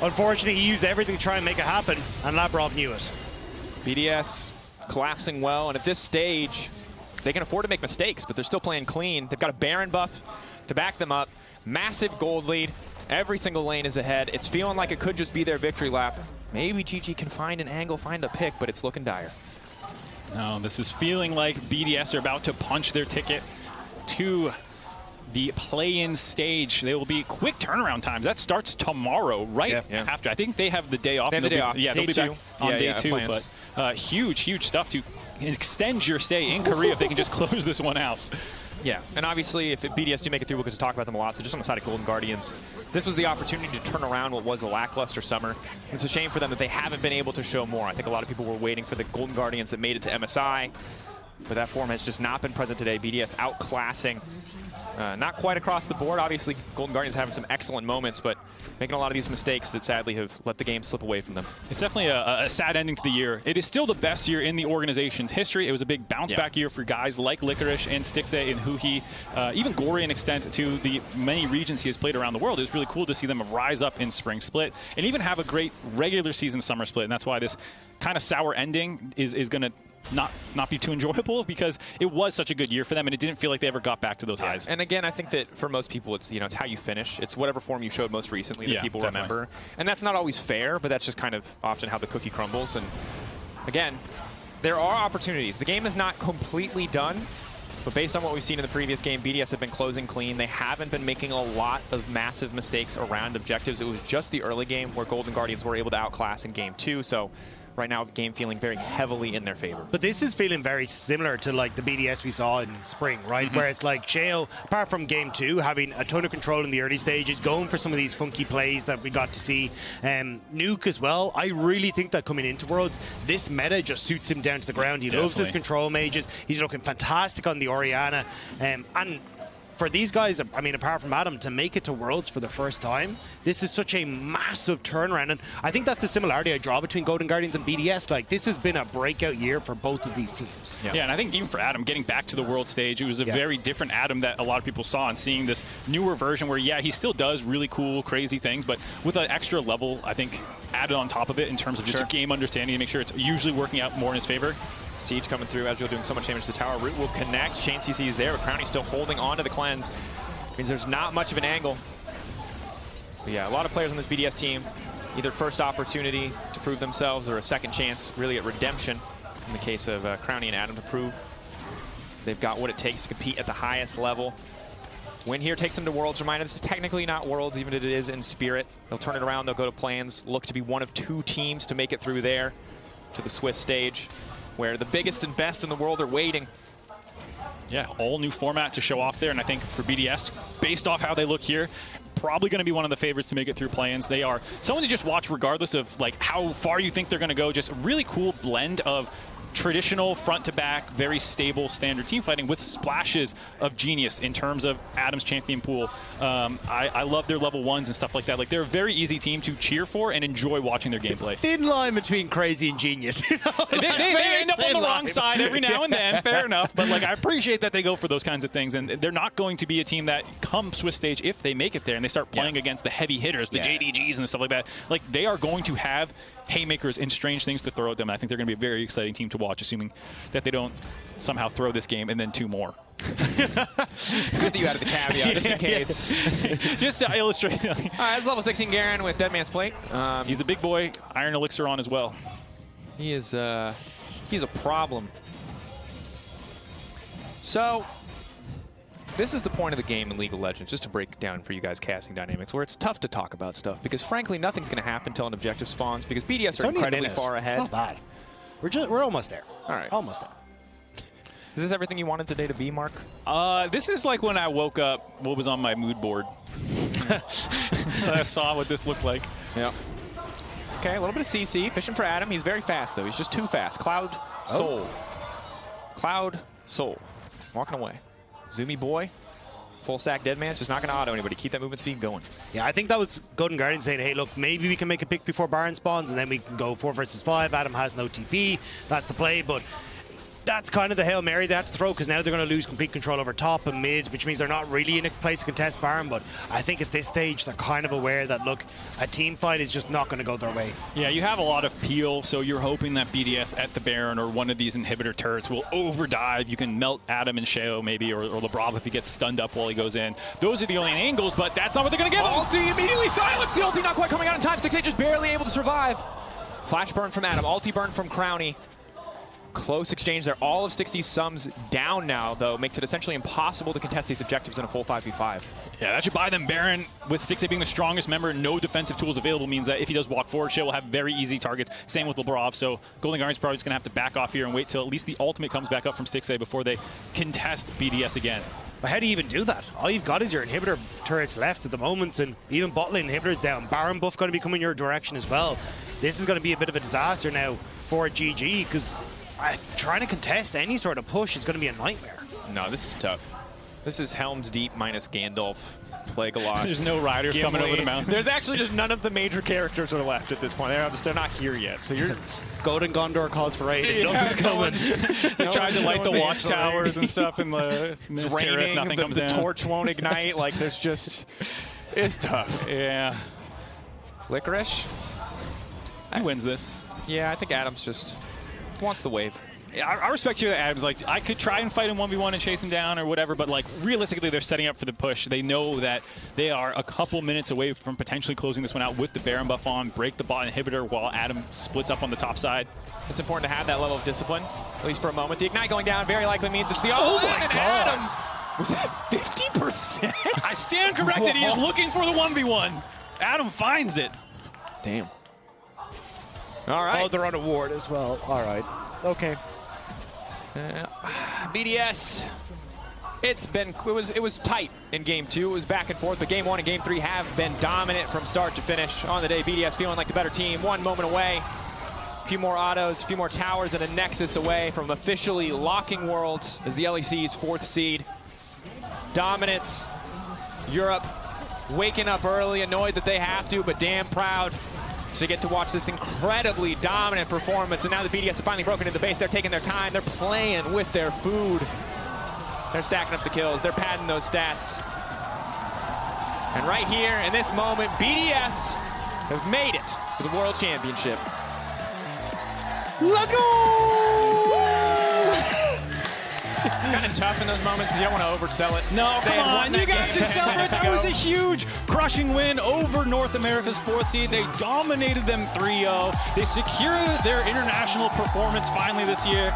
unfortunately, he used everything to try and make it happen, and Labrov knew it. BDS collapsing well, and at this stage, they can afford to make mistakes, but they're still playing clean. They've got a Baron buff to back them up. Massive gold lead. Every single lane is ahead. It's feeling like it could just be their victory lap. Maybe GG can find an angle, find a pick, but it's looking dire. No, this is feeling like BDS are about to punch their ticket to the play-in stage. They will be quick turnaround times. That starts tomorrow, right after. I think they have the day off. They have the day off. Yeah, they'll be back on day two. But huge stuff to extend your stay in Korea if they can just close this one out. Yeah, and obviously if BDS do make it through, we'll get to talk about them a lot. So just on the side of Golden Guardians, this was the opportunity to turn around what was a lackluster summer. It's a shame for them that they haven't been able to show more. I think a lot of people were waiting for the Golden Guardians that made it to MSI, but that form has just not been present today. BDS outclassing, not quite across the board. Obviously, Golden Guardians having some excellent moments, but making a lot of these mistakes that sadly have let the game slip away from them. It's definitely a sad ending to the year. It is still the best year in the organization's history. It was a big bounce-back year for guys like Licorice and Stixxay and huhi. Even Gori, an extent to the many regions he has played around the world. It was really cool to see them rise up in Spring Split and even have a great regular season Summer Split. And that's why this kind of sour ending is going to not be too enjoyable, because it was such a good year for them and it didn't feel like they ever got back to those highs. And again, I think that for most people, it's it's how you finish. It's whatever form you showed most recently that people remember. And that's not always fair, but that's just kind of often how the cookie crumbles. And again, there are opportunities. The game is not completely done, but based on what we've seen in the previous game, BDS have been closing clean. They haven't been making a lot of massive mistakes around objectives. It was just the early game where Golden Guardians were able to outclass in game 2. So right now, the game feeling very heavily in their favor. But this is feeling very similar to like the BDS we saw in spring, right? Where it's like Sheo, apart from game 2, having a ton of control in the early stages, going for some of these funky plays that we got to see. Nuke as well. I really think that coming into Worlds, this meta just suits him down to the ground. He loves his control mages. He's looking fantastic on the Orianna. And for these guys, I mean, apart from Adam, to make it to Worlds for the first time, this is such a massive turnaround. And I think that's the similarity I draw between Golden Guardians and BDS. Like, this has been a breakout year for both of these teams. Yeah, and I think even for Adam, getting back to the world stage, it was a very different Adam that a lot of people saw, and seeing this newer version where, yeah, he still does really cool, crazy things, but with an extra level, I think, added on top of it in terms of just a game understanding to make sure it's usually working out more in his favor. Siege coming through, Ezreal doing so much damage to the tower. Root will connect. Chain CC is there, but Crownie still holding on to the cleanse. Means there's not much of an angle. But yeah, a lot of players on this BDS team, either first opportunity to prove themselves or a second chance, really at redemption, in the case of Crownie and Adam, to prove they've got what it takes to compete at the highest level. Win here takes them to Worlds. Reminder, this is technically not Worlds, even if it is in spirit. They'll turn it around, they'll go to plans, look to be one of 2 teams to make it through there to the Swiss stage, where the biggest and best in the world are waiting. Yeah, all new format to show off there, and I think for BDS, based off how they look here, probably going to be one of the favorites to make it through play-ins. They are someone to just watch regardless of like how far you think they're going to go. Just a really cool blend of traditional front-to-back, very stable standard team fighting with splashes of genius in terms of Adam's champion pool. I love their level 1s and stuff like that. Like, they're a very easy team to cheer for and enjoy watching their gameplay. Thin line between crazy and genius. You know? They end up on the wrong side every now and then, fair enough. But like, I appreciate that they go for those kinds of things, and they're not going to be a team that come Swiss stage if they make it there and they start playing against the heavy hitters, the JDGs and stuff like that. Like, they are going to have haymakers and strange things to throw at them. I think they're going to be a very exciting team to watch, assuming that they don't somehow throw this game and then 2 more. It's good that you added the caveat, just in case. Just to illustrate. All right, that's level 16 Garen with Dead Man's Plate. He's a big boy. Iron Elixir on as well. He is he's a problem. So, this is the point of the game in League of Legends, just to break it down for you guys casting dynamics, where it's tough to talk about stuff, because frankly, nothing's going to happen until an objective spawns, because BDS are incredibly far ahead. It's not bad. We're almost there. All right. Almost there. Is this everything you wanted today to be, Mark? This is like when I woke up, what was on my mood board. I saw what this looked like. Yeah. Okay, a little bit of CC, fishing for Adam. He's very fast, though. He's just too fast. Cloud, Soul. Cloud, Soul. Walking away. Zoomy boy. Full stack Deadman's just not going to auto anybody. Keep that movement speed going. Yeah, I think that was Golden Guardian saying, hey, look, maybe we can make a pick before Baron spawns, and then we can go 4 versus 5. Adam has no TP. That's the play, but that's kind of the Hail Mary they have to throw, because now they're going to lose complete control over top and mid, which means they're not really in a place to contest Baron. But I think at this stage, they're kind of aware that, look, a team fight is just not going to go their way. Yeah, you have a lot of peel, so you're hoping that BDS at the Baron or one of these inhibitor turrets will overdive. You can melt Adam and Sheo maybe, or Labrov if he gets stunned up while he goes in. Those are the only angles, but that's not what they're going to give him. Ulti immediately silenced. The ulti not quite coming out in time. Stixxay just barely able to survive. Flash burn from Adam. Ulti burn from Crownie. Close exchange there. All of Stixxay's sums down now, though, makes it essentially impossible to contest these objectives in a full 5v5. Yeah, that should buy them. Baron, with Stixxay being the strongest member, no defensive tools available, means that if he does walk forward, Sheo will have very easy targets. Same with Labrov, so Golden Guardian's probably just going to have to back off here and wait till at least the ultimate comes back up from Stixxay before they contest BDS again. But how do you even do that? All you've got is your inhibitor turrets left at the moment, and even bot lane inhibitors down. Baron buff going to be coming your direction as well. This is going to be a bit of a disaster now for GG, because trying to contest any sort of push is going to be a nightmare. No, this is tough. This is Helm's Deep minus Gandalf, Legolas. There's no riders coming over the mountain. There's actually just none of the major characters are left at this point. They're not here yet. So you're Golden Gondor calls for aid. And nothing's coming. They're trying to light the watchtowers and stuff, and it's raining. Nothing comes down. The torch won't ignite. Like, there's just, it's tough. Yeah. Licorice. He wins this. Yeah, I think Adams just wants the wave. I respect you that Adams, like, I could try and fight him 1v1 and chase him down or whatever, but like realistically they're setting up for the push. They know that they are a couple minutes away from potentially closing this one out with the Baron buff on, break the bot inhibitor while Adam splits up on the top side. It's important to have that level of discipline, at least for a moment. The Ignite going down very likely means it's the Oh my God! Adams, was that 50%? I stand corrected, he is looking for the 1v1. Adam finds it. Damn. All right. Oh, they're on a ward as well. All right. Okay. BDS. It was tight in game 2. It was back and forth, but game 1 and game 3 have been dominant from start to finish. On the day, BDS feeling like the better team. 1 moment away. A few more autos, a few more towers, and a Nexus away from officially locking Worlds as the LEC's 4th seed. Dominance. Europe waking up early, annoyed that they have to, but damn proud to get to watch this incredibly dominant performance. And now the BDS have finally broken into the base. They're taking their time. They're playing with their food. They're stacking up the kills. They're padding those stats. And right here in this moment, BDS have made it to the World Championship. Let's go! Kind of tough in those moments because you don't want to oversell it. No, come on, you guys can celebrate. That was a huge crushing win over North America's 4th seed. They dominated them 3-0. They secured their international performance finally this year,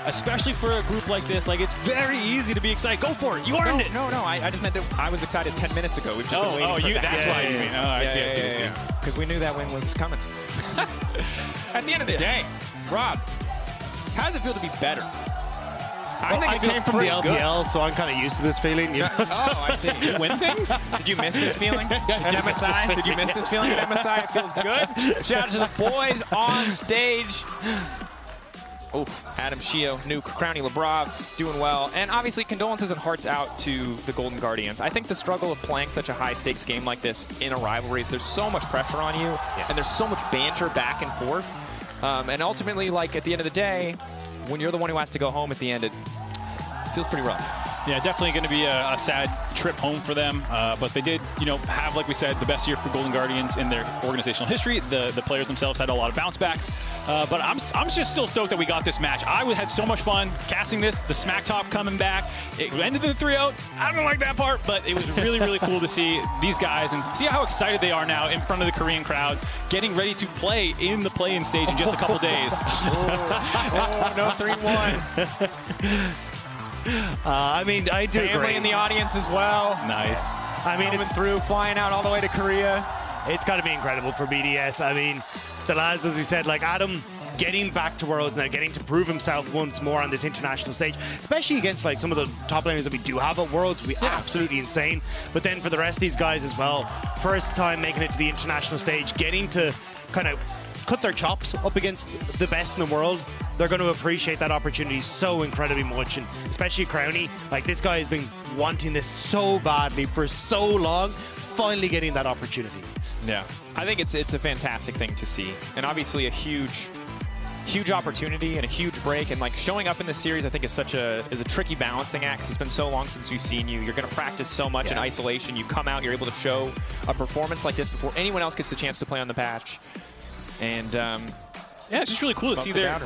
especially for a group like this. Like, it's very easy to be excited. Go for it. You earned it. No, I just meant that I was excited 10 minutes ago. We've just been waiting for that. That's why you mean. Oh, I see. Because we knew that win was coming. At the end of the day, Rob, how does it feel to be better? I came from the LPL, so I'm kind of used to this feeling. You know? Oh, I see. You win things? Did you miss this feeling at MSI? Did you miss this feeling at MSI? It feels good. Shout out to the boys on stage. Oh, Adam, Sheo, Nuke, Crownie, Labrov doing well. And obviously condolences and hearts out to the Golden Guardians. I think the struggle of playing such a high-stakes game like this in a rivalry is there's so much pressure on you, and there's so much banter back and forth. And ultimately, like, at the end of the day, when you're the one who has to go home at the end, it feels pretty rough. Yeah, definitely going to be a sad trip home for them. But they did, have, like we said, the best year for Golden Guardians in their organizational history. The players themselves had a lot of bounce backs. But I'm just still stoked that we got this match. I had so much fun casting this, the smack talk coming back. It ended in the 3-0. I don't like that part, but it was really, really cool to see these guys and see how excited they are now in front of the Korean crowd, getting ready to play in the play-in stage in just a couple days. No 3-1. I mean, I do Family agree. in the audience as well. Nice. I mean, Coming through, flying out all the way to Korea. It's got to be incredible for BDS. I mean, the lads, as we said, like Adam getting back to Worlds now, getting to prove himself once more on this international stage, especially against like some of the top laners that we do have at Worlds, would be absolutely insane. But then for the rest of these guys as well, first time making it to the international stage, getting to kind of cut their chops up against the best in the world, they're going to appreciate that opportunity so incredibly much. And especially Crownie, like this guy has been wanting this so badly for so long, finally getting that opportunity. Yeah, I think it's a fantastic thing to see, and obviously a huge opportunity and a huge break. And like showing up in this series, I think is a tricky balancing act because it's been so long since we've seen you. You're going to practice so much in isolation. You come out, you're able to show a performance like this before anyone else gets the chance to play on the patch. And yeah, it's just really cool to see they're at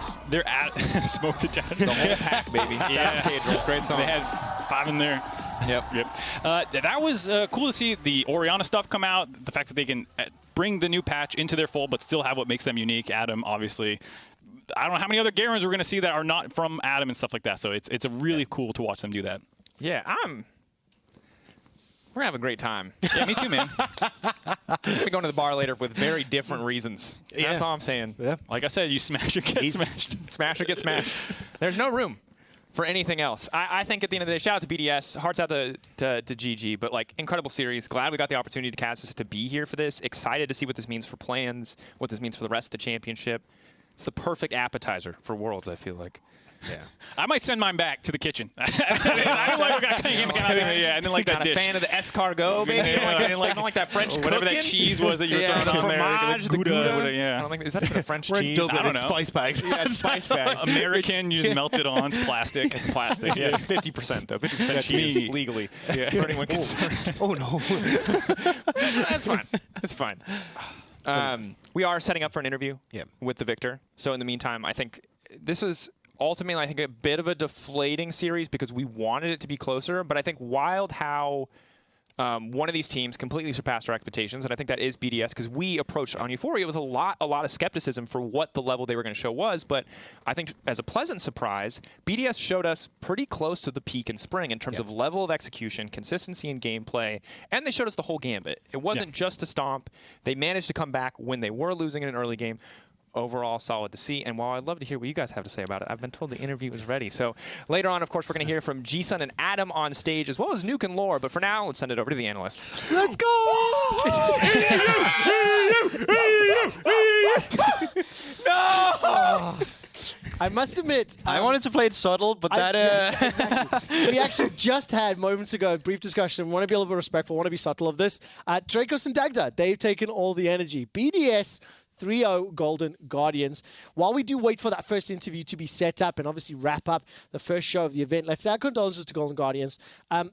Smoke the Downers. The whole pack, baby. Yeah, great song. They had 5 in there. Yep. That was cool to see the Orianna stuff come out. The fact that they can bring the new patch into their fold, but still have what makes them unique. Adam, obviously. I don't know how many other Garens we're going to see that are not from Adam and stuff like that. So it's a really cool to watch them do that. Yeah, we're having a great time. Yeah, me too, man. We'll be going to the bar later with very different reasons. That's all I'm saying. Yeah. Like I said, you smash or get smashed. Smash or get smashed. There's no room for anything else. I think at the end of the day, shout out to BDS, hearts out to GG, but like incredible series. Glad we got the opportunity to cast this, to be here for this. Excited to see what this means for plans, what this means for the rest of the championship. It's the perfect appetizer for Worlds, I feel like. Yeah, I might send mine back to the kitchen. I didn't like that game. Yeah, I didn't like that Not dish. a fan of the escargot, baby. I didn't like that French whatever cooking. that cheese was that you were throwing the on fromage, there. the Gouda. Yeah. I don't think, is that even a French We're in cheese? Dublin, I don't it's know. spice bags. Yeah, it's spice bags. American, you just melt it on. It's plastic. It's plastic. Yeah, it's 50% though. 50% cheese me. legally. Yeah, for anyone concerned. Oh no. That's fine. It's fine. We are setting up for an interview with the victor. So in the meantime, I think this is ultimately, I think, a bit of a deflating series because we wanted it to be closer. But I think wild how one of these teams completely surpassed our expectations, and I think that is BDS, because we approached on Euphoria with a lot of skepticism for what the level they were going to show was. But I think as a pleasant surprise, BDS showed us pretty close to the peak in spring in terms of level of execution, consistency in gameplay, and they showed us the whole gambit. It wasn't just a stomp. They managed to come back when they were losing in an early game. Overall, solid to see. And while I'd love to hear what you guys have to say about it, I've been told the interview is ready. So later on, of course, we're going to hear from G-Sun and Adam on stage, as well as Nuke and Lore. But for now, let's send it over to the analysts. Let's go! No! I must admit, I wanted to play it subtle, but exactly. We actually just had moments ago a brief discussion. We want to be a little bit respectful, want to be subtle of this. Dracos and Dagda, they've taken all the energy. BDS 3-0 Golden Guardians. While we do wait for that first interview to be set up and obviously wrap up the first show of the event, let's say our condolences to Golden Guardians.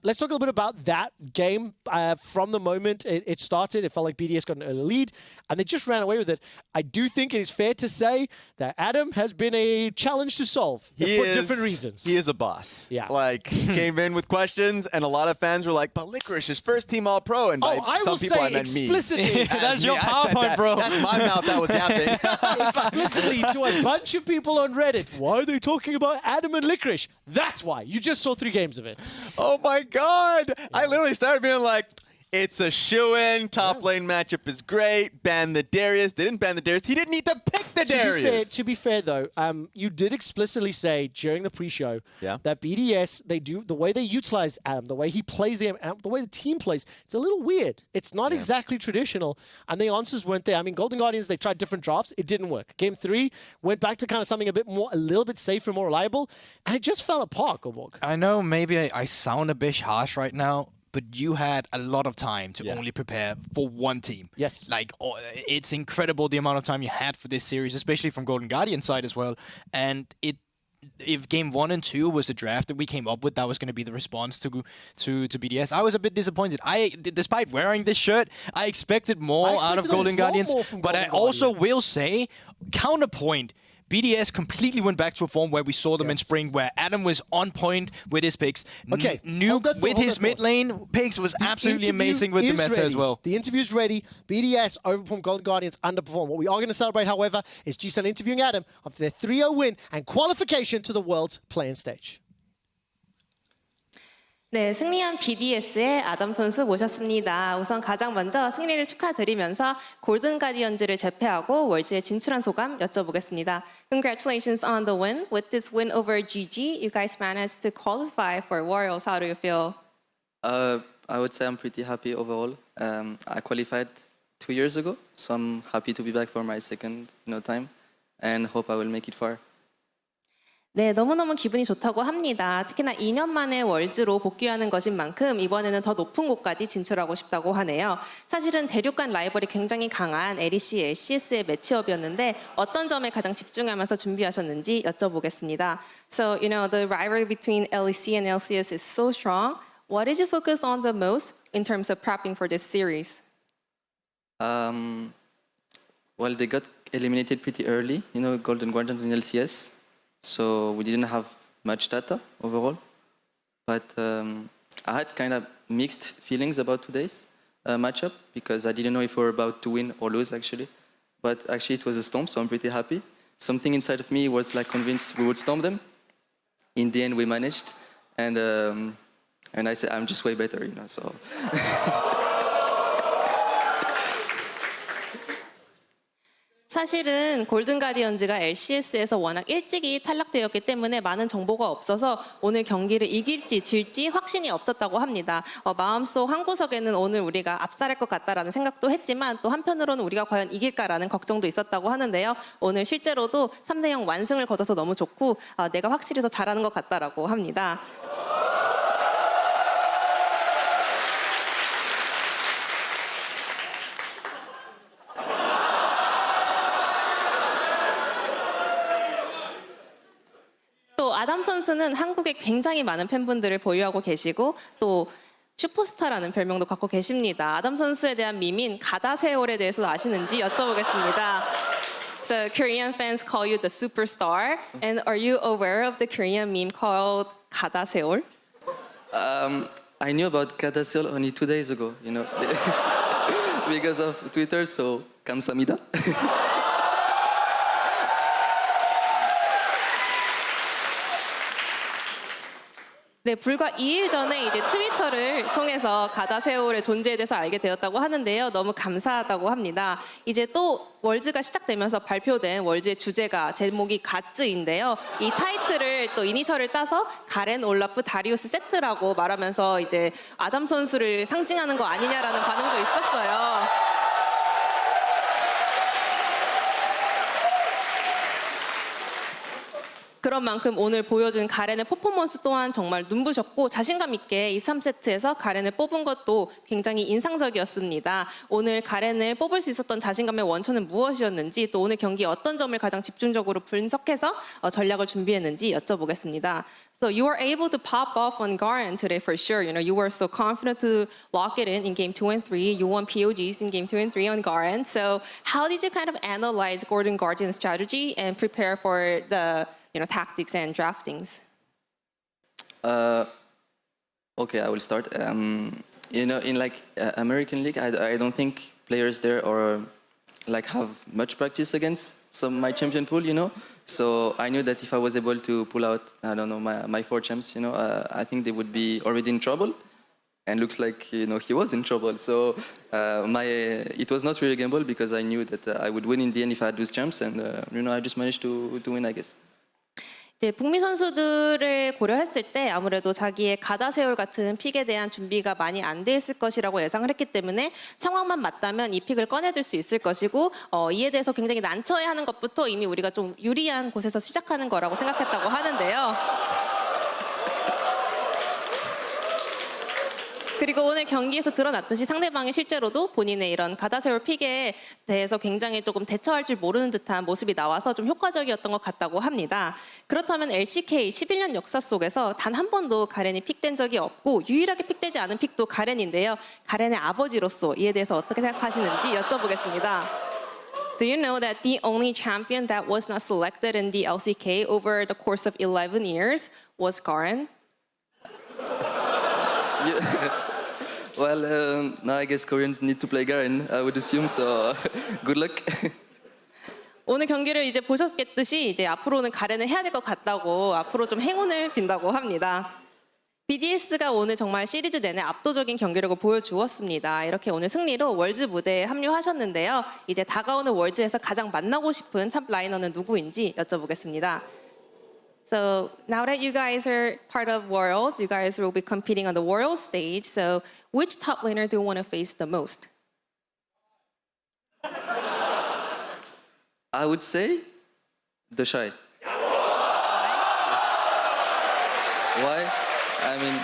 Let's talk a little bit about that game. From the moment it started, it felt like BDS got an early lead, and they just ran away with it. I do think it is fair to say that Adam has been a challenge to solve for different reasons. He is a boss. Yeah. Like, came in with questions, and a lot of fans were like, but Licorice is first team All-Pro, and by I some will people say I meant me. explicitly. That's your PowerPoint, bro. That's my mouth that was yapping. Explicitly to a bunch of people on Reddit. Why are they talking about Adam and Licorice? That's why. You just saw 3 games of it. Oh my God. I literally started being like, It's a shoo-in. Top lane matchup is great. Ban the Darius. They didn't ban the Darius. He didn't need to pick the Darius. To be fair, though, you did explicitly say during the pre-show that BDS, the way they utilize Adam, the way he plays the way the team plays, it's a little weird. It's not exactly traditional, and the answers weren't there. I mean, Golden Guardians, they tried different drafts. It didn't work. Game 3 went back to kind of something a little bit safer, more reliable, and it just fell apart, Goborg. I know maybe I sound a bit harsh right now, but you had a lot of time to only prepare for one team. Yes. Like, it's incredible the amount of time you had for this series, especially from Golden Guardian side as well. And if game 1 and 2 was the draft that we came up with, that was going to be the response to BDS. I was a bit disappointed. Despite wearing this shirt, I expected more out of Golden Guardians. But I also will say, counterpoint, BDS completely went back to a form where we saw them in spring, where Adam was on point with his picks. Okay, Nuke with his mid lane picks was absolutely amazing with the meta as well. The interview's ready. BDS overperformed Golden Guardians, underperformed. What we are going to celebrate, however, is G-Sun interviewing Adam after their 3-0 win and qualification to the World's Play-in Stage. 네, 승리한 BDS의 아담 선수 모셨습니다. 우선 가장 먼저 승리를 축하드리면서 골든 가디언즈를 제패하고 월즈에 진출한 소감 여쭤보겠습니다. Congratulations on the win. With this win over GG, you guys managed to qualify for Worlds. How do you feel? I would say I'm pretty happy overall. I qualified 2 years ago, so I'm happy to be back for my second time, and hope I will make it far. 네, 너무너무 기분이 좋다고 합니다. 특히나 2년 만에 월즈로 복귀하는 것인 만큼 이번에는 더 높은 곳까지 진출하고 싶다고 하네요. 사실은 대륙 간 라이벌이 굉장히 강한 LEC, LCS의 매치업이었는데 어떤 점에 가장 집중하면서 준비하셨는지 여쭤보겠습니다. So, the rivalry between LEC and LCS is so strong. What did you focus on the most in terms of prepping for this series? Well, they got eliminated pretty early, Golden Guardians in LCS. So we didn't have much data overall, but I had kind of mixed feelings about today's matchup because I didn't know if we were about to win or lose actually. But actually it was a storm, so I'm pretty happy. Something inside of me was like convinced we would storm them. In the end, we managed, and I said I'm just way better, So. 사실은 골든 가디언즈가 LCS에서 워낙 일찍이 탈락되었기 때문에 많은 정보가 없어서 오늘 경기를 이길지 질지 확신이 없었다고 합니다. 마음속 한구석에는 오늘 우리가 압살할 것 같다라는 생각도 했지만 또 한편으로는 우리가 과연 이길까라는 걱정도 있었다고 하는데요. 오늘 실제로도 3대0 완승을 거둬서 너무 좋고 내가 확실히 더 잘하는 것 같다라고 합니다. 아담 선수는 한국에 굉장히 많은 팬분들을 보유하고 계시고 또 슈퍼스타라는 별명도 갖고 계십니다. 아담 선수에 대한 밈인 가다세올에 대해서 아시는지 여쭤보겠습니다. So Korean fans call you the superstar, and are you aware of the Korean meme called 가다세올? I knew about 가다세올 only 2 days ago, because of Twitter. So 감사합니다. 네, 불과 2일 전에 이제 트위터를 통해서 가다세올의 존재에 대해서 알게 되었다고 하는데요. 너무 감사하다고 합니다. 이제 또 월즈가 시작되면서 발표된 월즈의 주제가 제목이 가츠인데요. 이 타이틀을 또 이니셜을 따서 가렌, 올라프, 다리우스 세트라고 말하면서 이제 아담 선수를 상징하는 거 아니냐라는 반응도 있었어요. 그런 만큼 오늘 보여준 가렌의 퍼포먼스 또한 정말 눈부셨고 자신감 있게 이 3세트에서 가렌을 뽑은 것도 굉장히 인상적이었습니다. 오늘 가렌을 뽑을 수 있었던 자신감의 원천은 무엇이었는지 또 오늘 경기에 어떤 점을 가장 집중적으로 분석해서 전략을 준비했는지 여쭤보겠습니다. So you were able to pop off on Garen today for sure. You were so confident to lock it in game 2 and 3. You won POGs in game 2 and 3 on Garen. So how did you kind of analyze Golden Guardian's strategy and prepare for the tactics and draftings? Okay, I will start. In American League, I don't think players there have much practice against my champion pool, So I knew that if I was able to pull out, my 4 champs, I think they would be already in trouble. and looks like he was in trouble. So it was not really a gamble because I knew that I would win in the end if I had those champs, and I just managed to win, I guess. 이제 북미 선수들을 고려했을 때 아무래도 자기의 가다세올 같은 픽에 대한 준비가 많이 안 돼 있을 것이라고 예상을 했기 때문에 상황만 맞다면 이 픽을 꺼내들 수 있을 것이고 이에 대해서 굉장히 난처해하는 것부터 이미 우리가 좀 유리한 곳에서 시작하는 거라고 생각했다고 하는데요. 그리고 오늘 경기에서 드러났듯이 상대방이 실제로도 본인의 이런 가다세올 픽에 대해서 굉장히 조금 대처할 줄 모르는 듯한 모습이 나와서 좀 효과적이었던 것 같다고 합니다. 그렇다면 LCK 11년 역사 속에서 단 한 번도 가렌이 픽된 적이 없고 유일하게 픽되지 않은 픽도 가렌인데요. 가렌의 아버지로서 이에 대해서 어떻게 생각하시는지 여쭤보겠습니다. Do you know that the only champion that was not selected in the LCK over the course of 11 years was Garen? Well, now I guess Koreans need to play Garen, I would assume, so good luck. 오늘 경기를 이제 보셨겠듯이 이제 앞으로는 가렌을 해야 될 것 같다고 앞으로 좀 행운을 빈다고 합니다. BDS가 오늘 정말 시리즈 내내 압도적인 경기력을 보여주었습니다. 이렇게 오늘 승리로 월즈 무대에 합류하셨는데요. 이제 다가오는 월즈에서 가장 만나고 싶은 탑 라이너는 누구인지 여쭤보겠습니다. So now that you guys are part of Worlds, you guys will be competing on the World stage. So which top laner do you want to face the most? I would say the Shy. Why? I mean,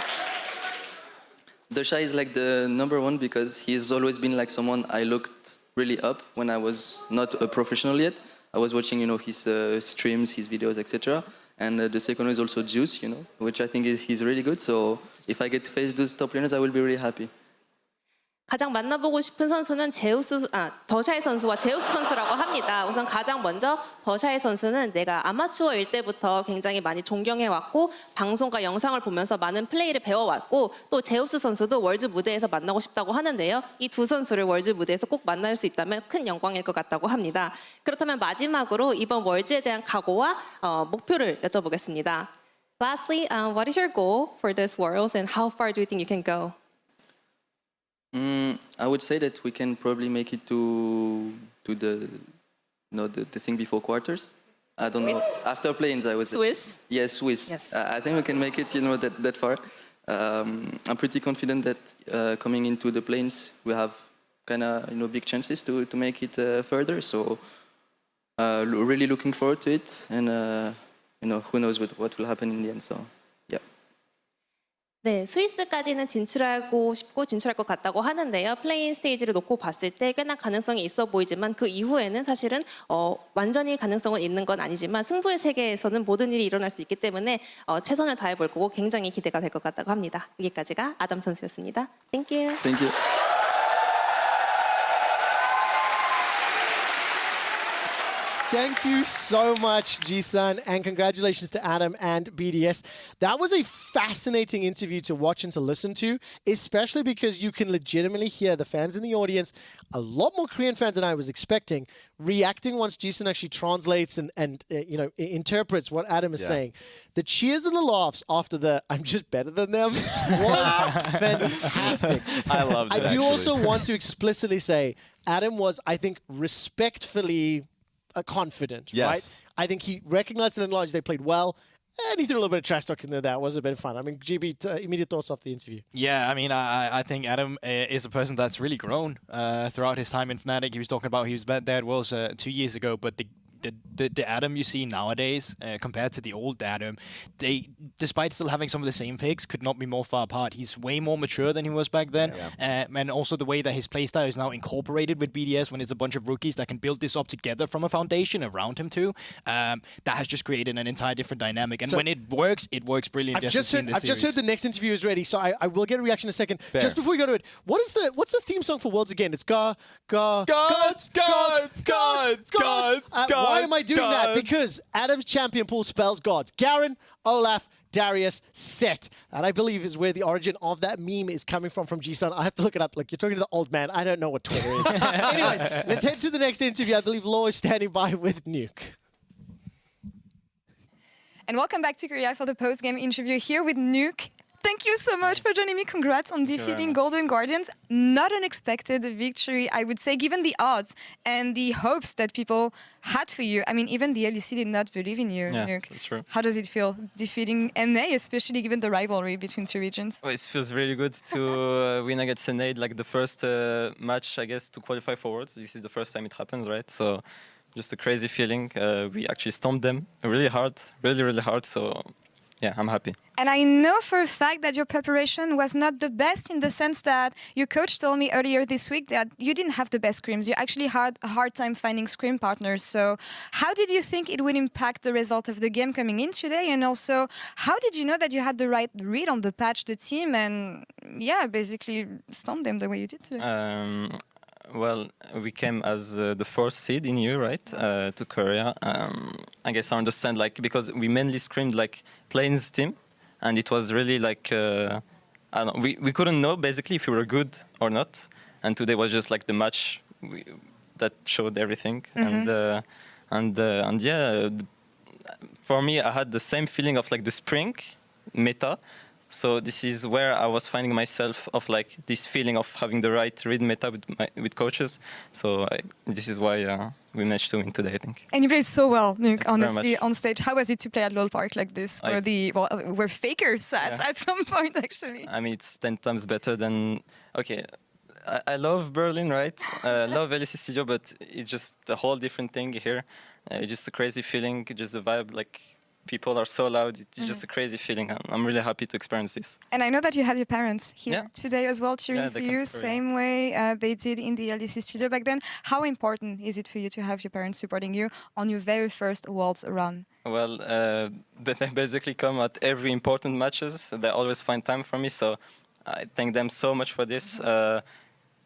the Shy is like the #1 because he's always been like someone I looked really up when I was not a professional yet. I was watching, his streams, his videos, etc. And the second one is also Juice, which I think he's really good. So if I get to face those top laners, I will be really happy. 가장 만나보고 싶은 선수는 더샤이 선수와 제우스 선수라고 합니다. 우선 가장 먼저 더샤이 선수는 내가 아마추어일 때부터 굉장히 많이 존경해왔고 방송과 영상을 보면서 많은 플레이를 배워왔고 또 제우스 선수도 월즈 무대에서 만나고 싶다고 하는데요. 이 두 선수를 월즈 무대에서 꼭 만날 수 있다면 큰 영광일 것 같다고 합니다. 그렇다면 마지막으로 이번 월즈에 대한 각오와 목표를 여쭤보겠습니다. Lastly, what is your goal for this Worlds and how far do you think you can go? I would say that we can probably make it to the thing before quarters. I don't know. After planes, I would say. Swiss? Yes, Swiss. Yes. I think we can make it, that far. I'm pretty confident that coming into the planes, we have kind of, big chances to make it further. So really looking forward to it. And, who knows what will happen in the end. So, yeah. 네, 스위스까지는 진출하고 싶고 진출할 것 같다고 하는데요. 플레인 스테이지를 놓고 봤을 때 꽤나 가능성이 있어 보이지만 그 이후에는 사실은 완전히 가능성은 있는 건 아니지만 승부의 세계에서는 모든 일이 일어날 수 있기 때문에 최선을 다해 볼 거고 굉장히 기대가 될 것 같다고 합니다. 여기까지가 아담 선수였습니다. Thank you. Thank you. Thank you so much, Ji-san, and congratulations to Adam and BDS. That was a fascinating interview to watch and to listen to, especially because you can legitimately hear the fans in the audience, a lot more Korean fans than I was expecting, reacting once Ji-san actually translates and interprets what Adam is saying. The cheers and the laughs after the "I'm just better than them" was fantastic. I loved it. I do also want to explicitly say Adam was, I think, respectfully confident, right? I think he recognized and acknowledged they played well, and he threw a little bit of trash talk in there. That was a bit of fun. I mean, GB, immediate thoughts off the interview. Yeah, I mean, I think Adam is a person that's really grown throughout his time in Fnatic. He was talking about he was there at Worlds 2 years ago, but the Adam you see nowadays compared to the old Adam, they, despite still having some of the same picks, could not be more far apart. He's way more mature than he was back then, and also the way that his playstyle is now incorporated with BDS when it's a bunch of rookies that can build this up together from a foundation around him too. That has just created an entire different dynamic, and so when it works brilliantly. I've just heard the next interview is ready, so I will get a reaction in a second. Fair. Just before we go to it, what's the theme song for Worlds again? It's Gods. Why am I doing that? Because Adam's champion pool spells gods. Garen, Olaf, Darius, Set. And I believe is where the origin of that meme is coming from Ji-san. I have to look it up. Like, you're talking to the old man. I don't know what Twitter is. Anyways, let's head to the next interview. I believe Law is standing by with Nuke. And welcome back to Korea for the post-game interview here with Nuke. Thank you so much for joining me. Congrats on defeating Golden Guardians. Not an expected victory, I would say, given the odds and the hopes that people had for you. I mean, even the LEC did not believe in you, Yeah, Nuke. that's true. How does it feel defeating NA, especially given the rivalry between two regions? Well, it feels really good to win against Senade, like the first match, I guess, to qualify for Worlds. This is the first time it happens, right? So just a crazy feeling. We actually stomped them really hard, really hard. So yeah, I'm happy. And I know for a fact that your preparation was not the best, in the sense that your coach told me earlier this week that you didn't have the best scrims. You actually had a hard time finding scrim partners. So how did you think it would impact the result of the game coming in today? And also, how did you know that you had the right read on the patch, the team, and yeah, basically stomp them the way you did today? Well, we came as the fourth seed in EU, right, to Korea. I guess I understand, like, because we mainly scrimmed like Plains team, and it was really like I don't know, we couldn't know basically if we were good or not. And today was just like the match that showed everything. And yeah, for me, I had the same feeling of like the spring meta. So this is where I was finding myself of like this feeling of having the right read meta with coaches. So this is why we managed to win today, I think. And you played so well, Nuke, honestly, on stage. How was it to play at LoL Park like this, where where FLICKR sat at some point, actually? I mean, it's 10 times better than... Okay, I love Berlin, right? I love LEC Studio, but it's just a whole different thing here. It's just a crazy feeling, just the vibe, like... People are so loud. It's just a crazy feeling. I'm really happy to experience this. And I know that you had your parents here today as well, cheering for you, same way they did in the LEC studio back then. How important is it for you to have your parents supporting you on your very first Worlds run? Well, they basically come at every important matches. They always find time for me, so I thank them so much for this.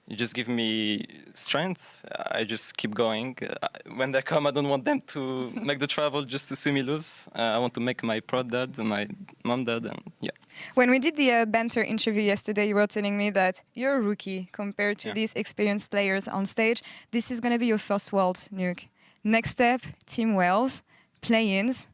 You just give me strength. I just keep going. When they come, I don't want them to make the travel just to see me lose. I want to make my proud dad and my mom dad, and yeah. When we did the banter interview yesterday, you were telling me that you're a rookie compared to these experienced players on stage. This is going to be your first Worlds, Nuke. Next step, Team Wales, play-ins.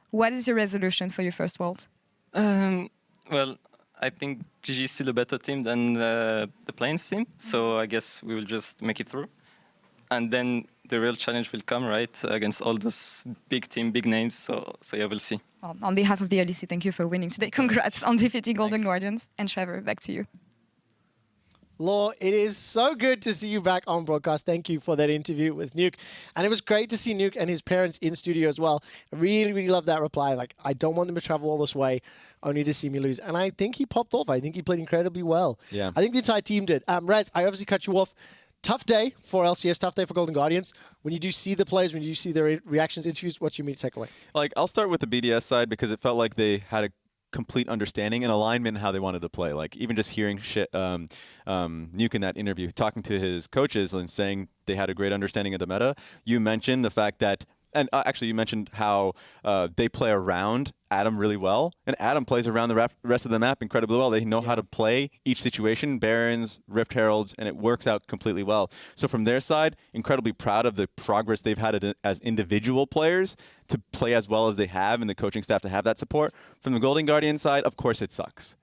What is your resolution for your first Worlds? Well, I think GG is still a better team than the Plains team, so I guess we will just make it through. And then the real challenge will come, right, against all those big team, big names, so yeah, we'll see. Well, on behalf of the LEC, thank you for winning today. Congrats on defeating Golden Guardians. And Trevor, back to you. Law, it is so good to see you back on broadcast. Thank you for that interview with Nuke. And it was great to see Nuke and his parents in studio as well. I really love that reply. Like, I don't want them to travel all this way only to see me lose. And I think he popped off. I think he played incredibly well. Yeah. I think the entire team did. Rez, I obviously cut you off. Tough day for LCS, tough day for Golden Guardians. When you do see the players, when you do see their reactions, interviews, what's your immediate takeaway? Like, I'll start with the BDS side because it felt like they had a complete understanding and alignment in how they wanted to play. Like, even just hearing Nuke in that interview, talking to his coaches and saying they had a great understanding of the meta. You mentioned the fact that, and actually you mentioned how they play around Adam really well, and Adam plays around the rest of the map incredibly well. They know how to play each situation, Barons, Rift Heralds, and it works out completely well. So from their side, incredibly proud of the progress they've had as individual players to play as well as they have, and the coaching staff to have that support. From the Golden Guardian side, of course it sucks,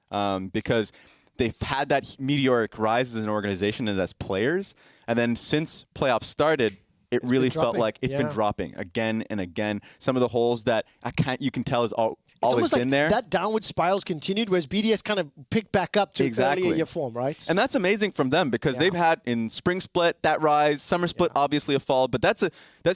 because they've had that meteoric rise as an organization and as players, and then since playoffs started, it really felt like it's been dropping again and again. Some of the holes that you can tell is always been there. That downward spiral's continued, whereas BDS kind of picked back up to earlier year form, right? And that's amazing from them because they've had in spring split that rise, summer split obviously a fall, but that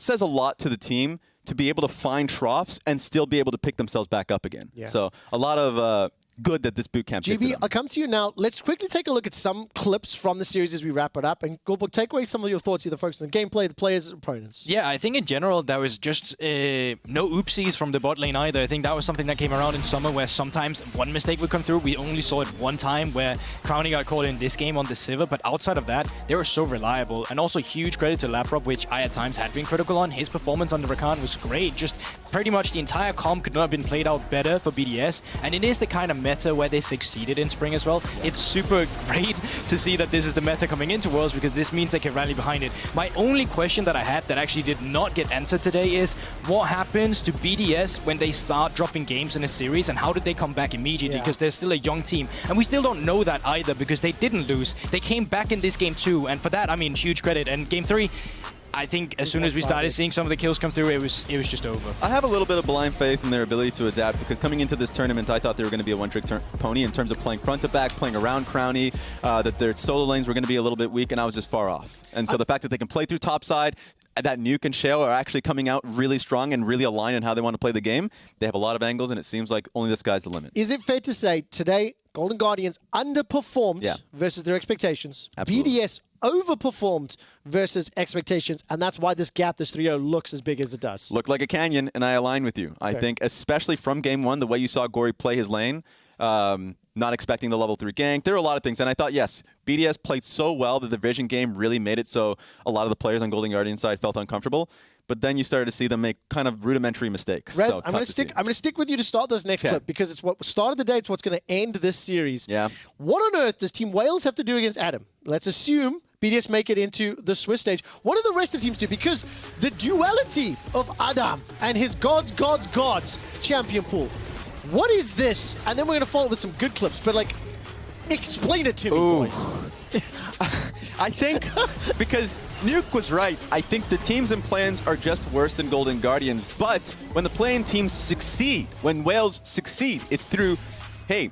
says a lot to the team to be able to find troughs and still be able to pick themselves back up again. Yeah. So a lot of good that this boot camp did for them. I'll come to you now. Let's quickly take a look at some clips from the series as we wrap it up. And Goldberg, take away some of your thoughts, either focus on the gameplay, the players, opponents. Yeah, I think in general there was just no oopsies from the bot lane either. I think that was something that came around in summer where sometimes one mistake would come through. We only saw it one time where Crownie got caught in this game on the Sivir, but outside of that, they were so reliable. And also huge credit to Labrov, which I at times had been critical on. His performance on the Rakan was great. Just pretty much the entire comp could not have been played out better for BDS. And it is the kind of meta where they succeeded in spring as well. It's super great to see that this is the meta coming into Worlds because this means they can rally behind it. My only question that I had that actually did not get answered today is what happens to BDS when they start dropping games in a series, and how did they come back immediately? Because they're still a young team, and we still don't know that either because they didn't lose. They came back in this game too, and for that, I mean, huge credit. And game 3, I think as soon as we started seeing some of the kills come through, it was just over. I have a little bit of blind faith in their ability to adapt because coming into this tournament, I thought they were going to be a one-trick pony in terms of playing front to back, playing around Crownie, that their solo lanes were going to be a little bit weak, and I was just far off. And so the fact that they can play through topside, that Nuke and Sheo are actually coming out really strong and really aligned in how they want to play the game. They have a lot of angles, and it seems like only the sky's the limit. Is it fair to say today Golden Guardians underperformed versus their expectations? Absolutely. BDS overperformed versus expectations, and that's why this gap, this 3-0, looks as big as it does. Looked like a canyon, and I align with you. I think, especially from game 1, the way you saw Gori play his lane, not expecting the level 3 gank. There were a lot of things, and I thought, yes, BDS played so well that the vision game really made it so a lot of the players on Golden Guardian side felt uncomfortable. But then you started to see them make kind of rudimentary mistakes. Rez, so I'm going to stick with you to start this next clip because it's what started the day. It's what's going to end this series. Yeah. What on earth does Team Wales have to do against Adam? Let's assume BDS make it into the Swiss stage. What do the rest of the teams do? Because the duality of Adam and his gods champion pool. What is this? And then we're going to follow with some good clips. But, like, explain it to me, boys. I think because Nuke was right. I think the teams and plans are just worse than Golden Guardians. But when the playing teams succeed, when Wales succeed, it's through, hey,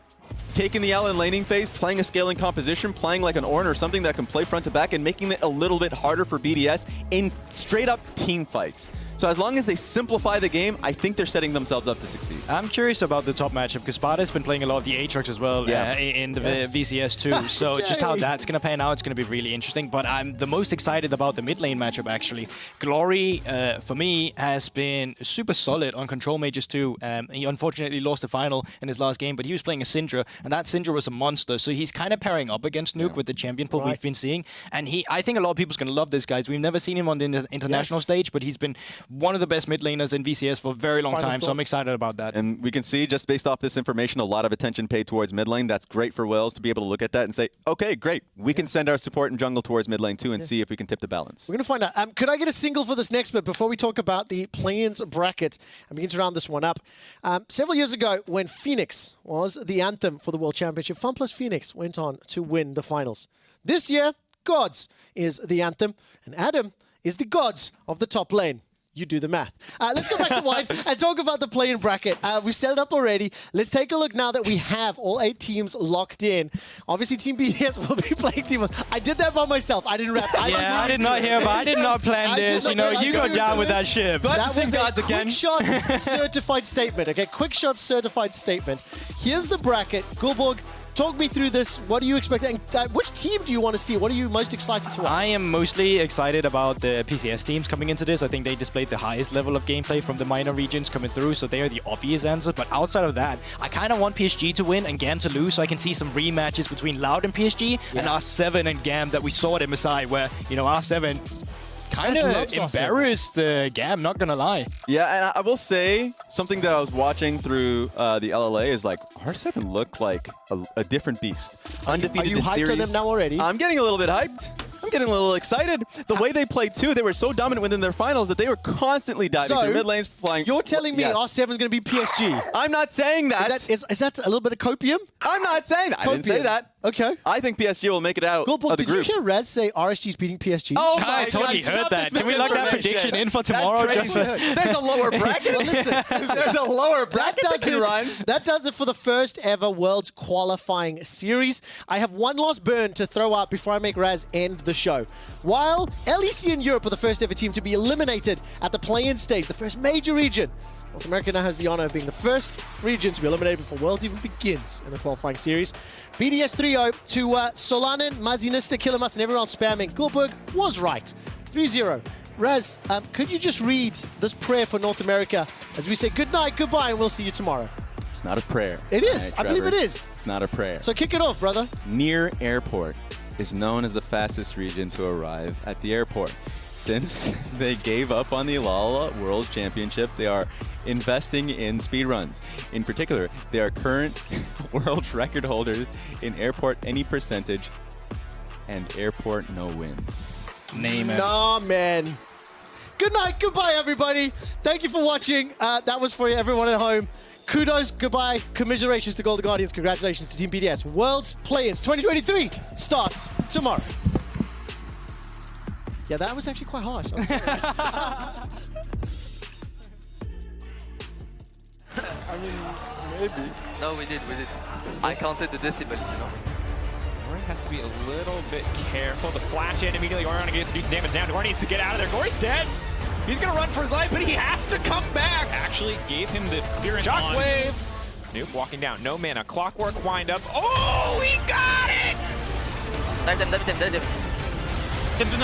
taking the L in laning phase, playing a scaling composition, playing like an Ornn or something that can play front to back, and making it a little bit harder for BDS in straight up team fights. So as long as they simplify the game, I think they're setting themselves up to succeed. I'm curious about the top matchup because Sparta's been playing a lot of the Aatrox as well in the VCS too. So just how that's going to pan out, it's going to be really interesting. But I'm the most excited about the mid lane matchup actually. Glory, for me, has been super solid on control mages too. He unfortunately lost the final in his last game, but he was playing a Syndra, and that Syndra was a monster. So he's kind of pairing up against Nuke with the champion pool we've been seeing. And I think a lot of people's going to love this guy. We've never seen him on the international stage, but he's been one of the best mid laners in VCS for a very long time, so I'm excited about that. And we can see, just based off this information, a lot of attention paid towards mid lane. That's great for Wales to be able to look at that and say, okay, great, we can send our support and jungle towards mid lane too and see if we can tip the balance. We're going to find out. Could I get a single for this next bit before we talk about the play-ins bracket and begin to round this one up? Several years ago, when Phoenix was the anthem for the World Championship, FunPlus Phoenix went on to win the finals. This year, Gods is the anthem, and Adam is the Gods of the top lane. You do the math. Let's go back to White and talk about the play-in bracket. We've set it up already. Let's take a look now that we have all 8 teams locked in. Obviously, Team BDS will be playing Team 1. I did that by myself. I didn't rap. I did not hear, but I did not plan this. You know, you go down with that ship. That was a quick shot certified statement. Okay, quick shot certified statement. Here's the bracket. Gulborg, talk me through this. What are you expecting? Which team do you want to see? What are you most excited to watch? I am mostly excited about the PCS teams coming into this. I think they displayed the highest level of gameplay from the minor regions coming through, so they are the obvious answer. But outside of that, I kind of want PSG to win and GAM to lose, so I can see some rematches between Loud and PSG and R7 and GAM that we saw at MSI, where, you know, R7 kind of embarrassed GAM, not gonna lie. Yeah, and I will say something that I was watching through the LLA is like R7 looked like a different beast. Undefeated Are you in hyped series. on them now already? I'm getting a little bit hyped. I'm getting a little excited. The way they played too, they were so dominant within their finals that they were constantly diving through mid lanes, flying. You're telling me R7 is going to be PSG? I'm not saying that. Is that a little bit of copium? I'm not saying that. I didn't say that. Okay. I think PSG will make it out of the did group. you hear Rez say RSG's beating PSG? Oh I totally heard that. Can we lock that prediction in for tomorrow? There's a lower bracket. Well, listen, There's a lower bracket that can run. That does it for the first ever Worlds qualifying series. I have one last burn to throw out before I make Raz end the show. While LEC in Europe are the first ever team to be eliminated at the play-in stage, the first major region, North America now has the honor of being the first region to be eliminated before Worlds even begins in the qualifying series. BDS 3-0 to Solanin, Mazinista, Killamas, and everyone spamming. Gulborg was right. 3-0. Raz, could you just read this prayer for North America as we say good night, goodbye, and we'll see you tomorrow? It's not a prayer. It is. Right, I believe it is. It's not a prayer. So kick it off, brother. Near Airport is known as the fastest region to arrive at the airport. since they gave up on the LoL World Championship, they are investing in speedruns. In particular, they are current world record holders in airport any percentage and airport no wins. Name it. Nah, man. Good night, goodbye, everybody. Thank you for watching. That was for everyone at home. Kudos, goodbye, commiserations to Golden Guardians, congratulations to Team BDS. World's Play-Ins 2023 starts tomorrow. Yeah, that was actually quite harsh. I'm serious. I mean, maybe. No, we did. I counted the decibels, you know. Gori has to be a little bit careful. The flash in immediately. Orianna gets decent damage down. Gori needs to get out of there. Gori's dead. He's going to run for his life, but he has to come back. Actually gave him the clearance on. Shockwave. Nuke walking down. No mana. Clockwork wind up. Oh, he got it! Dive them. We can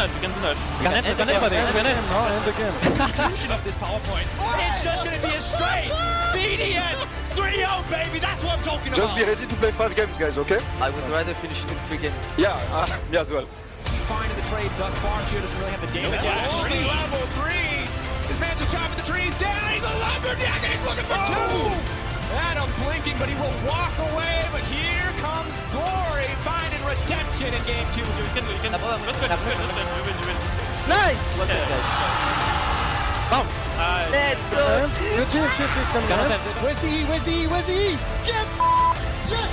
end the game. Conclusion of this PowerPoint. It's just going to be a straight BDS 3-0, baby. That's what I'm talking about. Just be ready to play 5 games, guys, okay? I would rather finish it in 3 games. Yeah, me as well. Fine in the trade thus far. Sheo doesn't really have the damage. Only level 3. This man's chopping the trees down. He's a lumberjack and he's looking for 2. Adam blinking, but he will walk away. But here comes Gori finding redemption in game 2. Nice! Come. Let's go! Where's he? Get yes!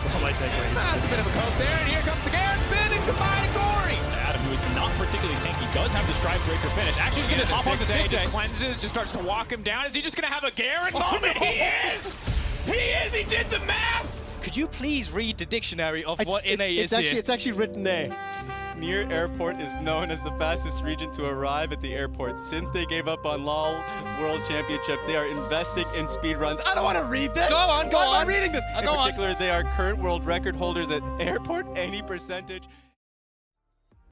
All my takeaways. That's a bit of a coat there, and here comes the Garen spin and combining Gori. Adam, who is not particularly tanky, does have the Strive Breaker finish. Actually, he's going to hop on the Stixxay. Stixxay. Just cleanses, just starts to walk him down. Is he just going to have a Garen moment? He is! He did the math! Could you please read the dictionary of what NA is here? It's actually written there. Near Airport is known as the fastest region to arrive at the airport. Since they gave up on LoL World Championship, they are investing in speedruns. I don't want to read this! Why am I reading this? In particular, they are current world record holders at airport any percentage.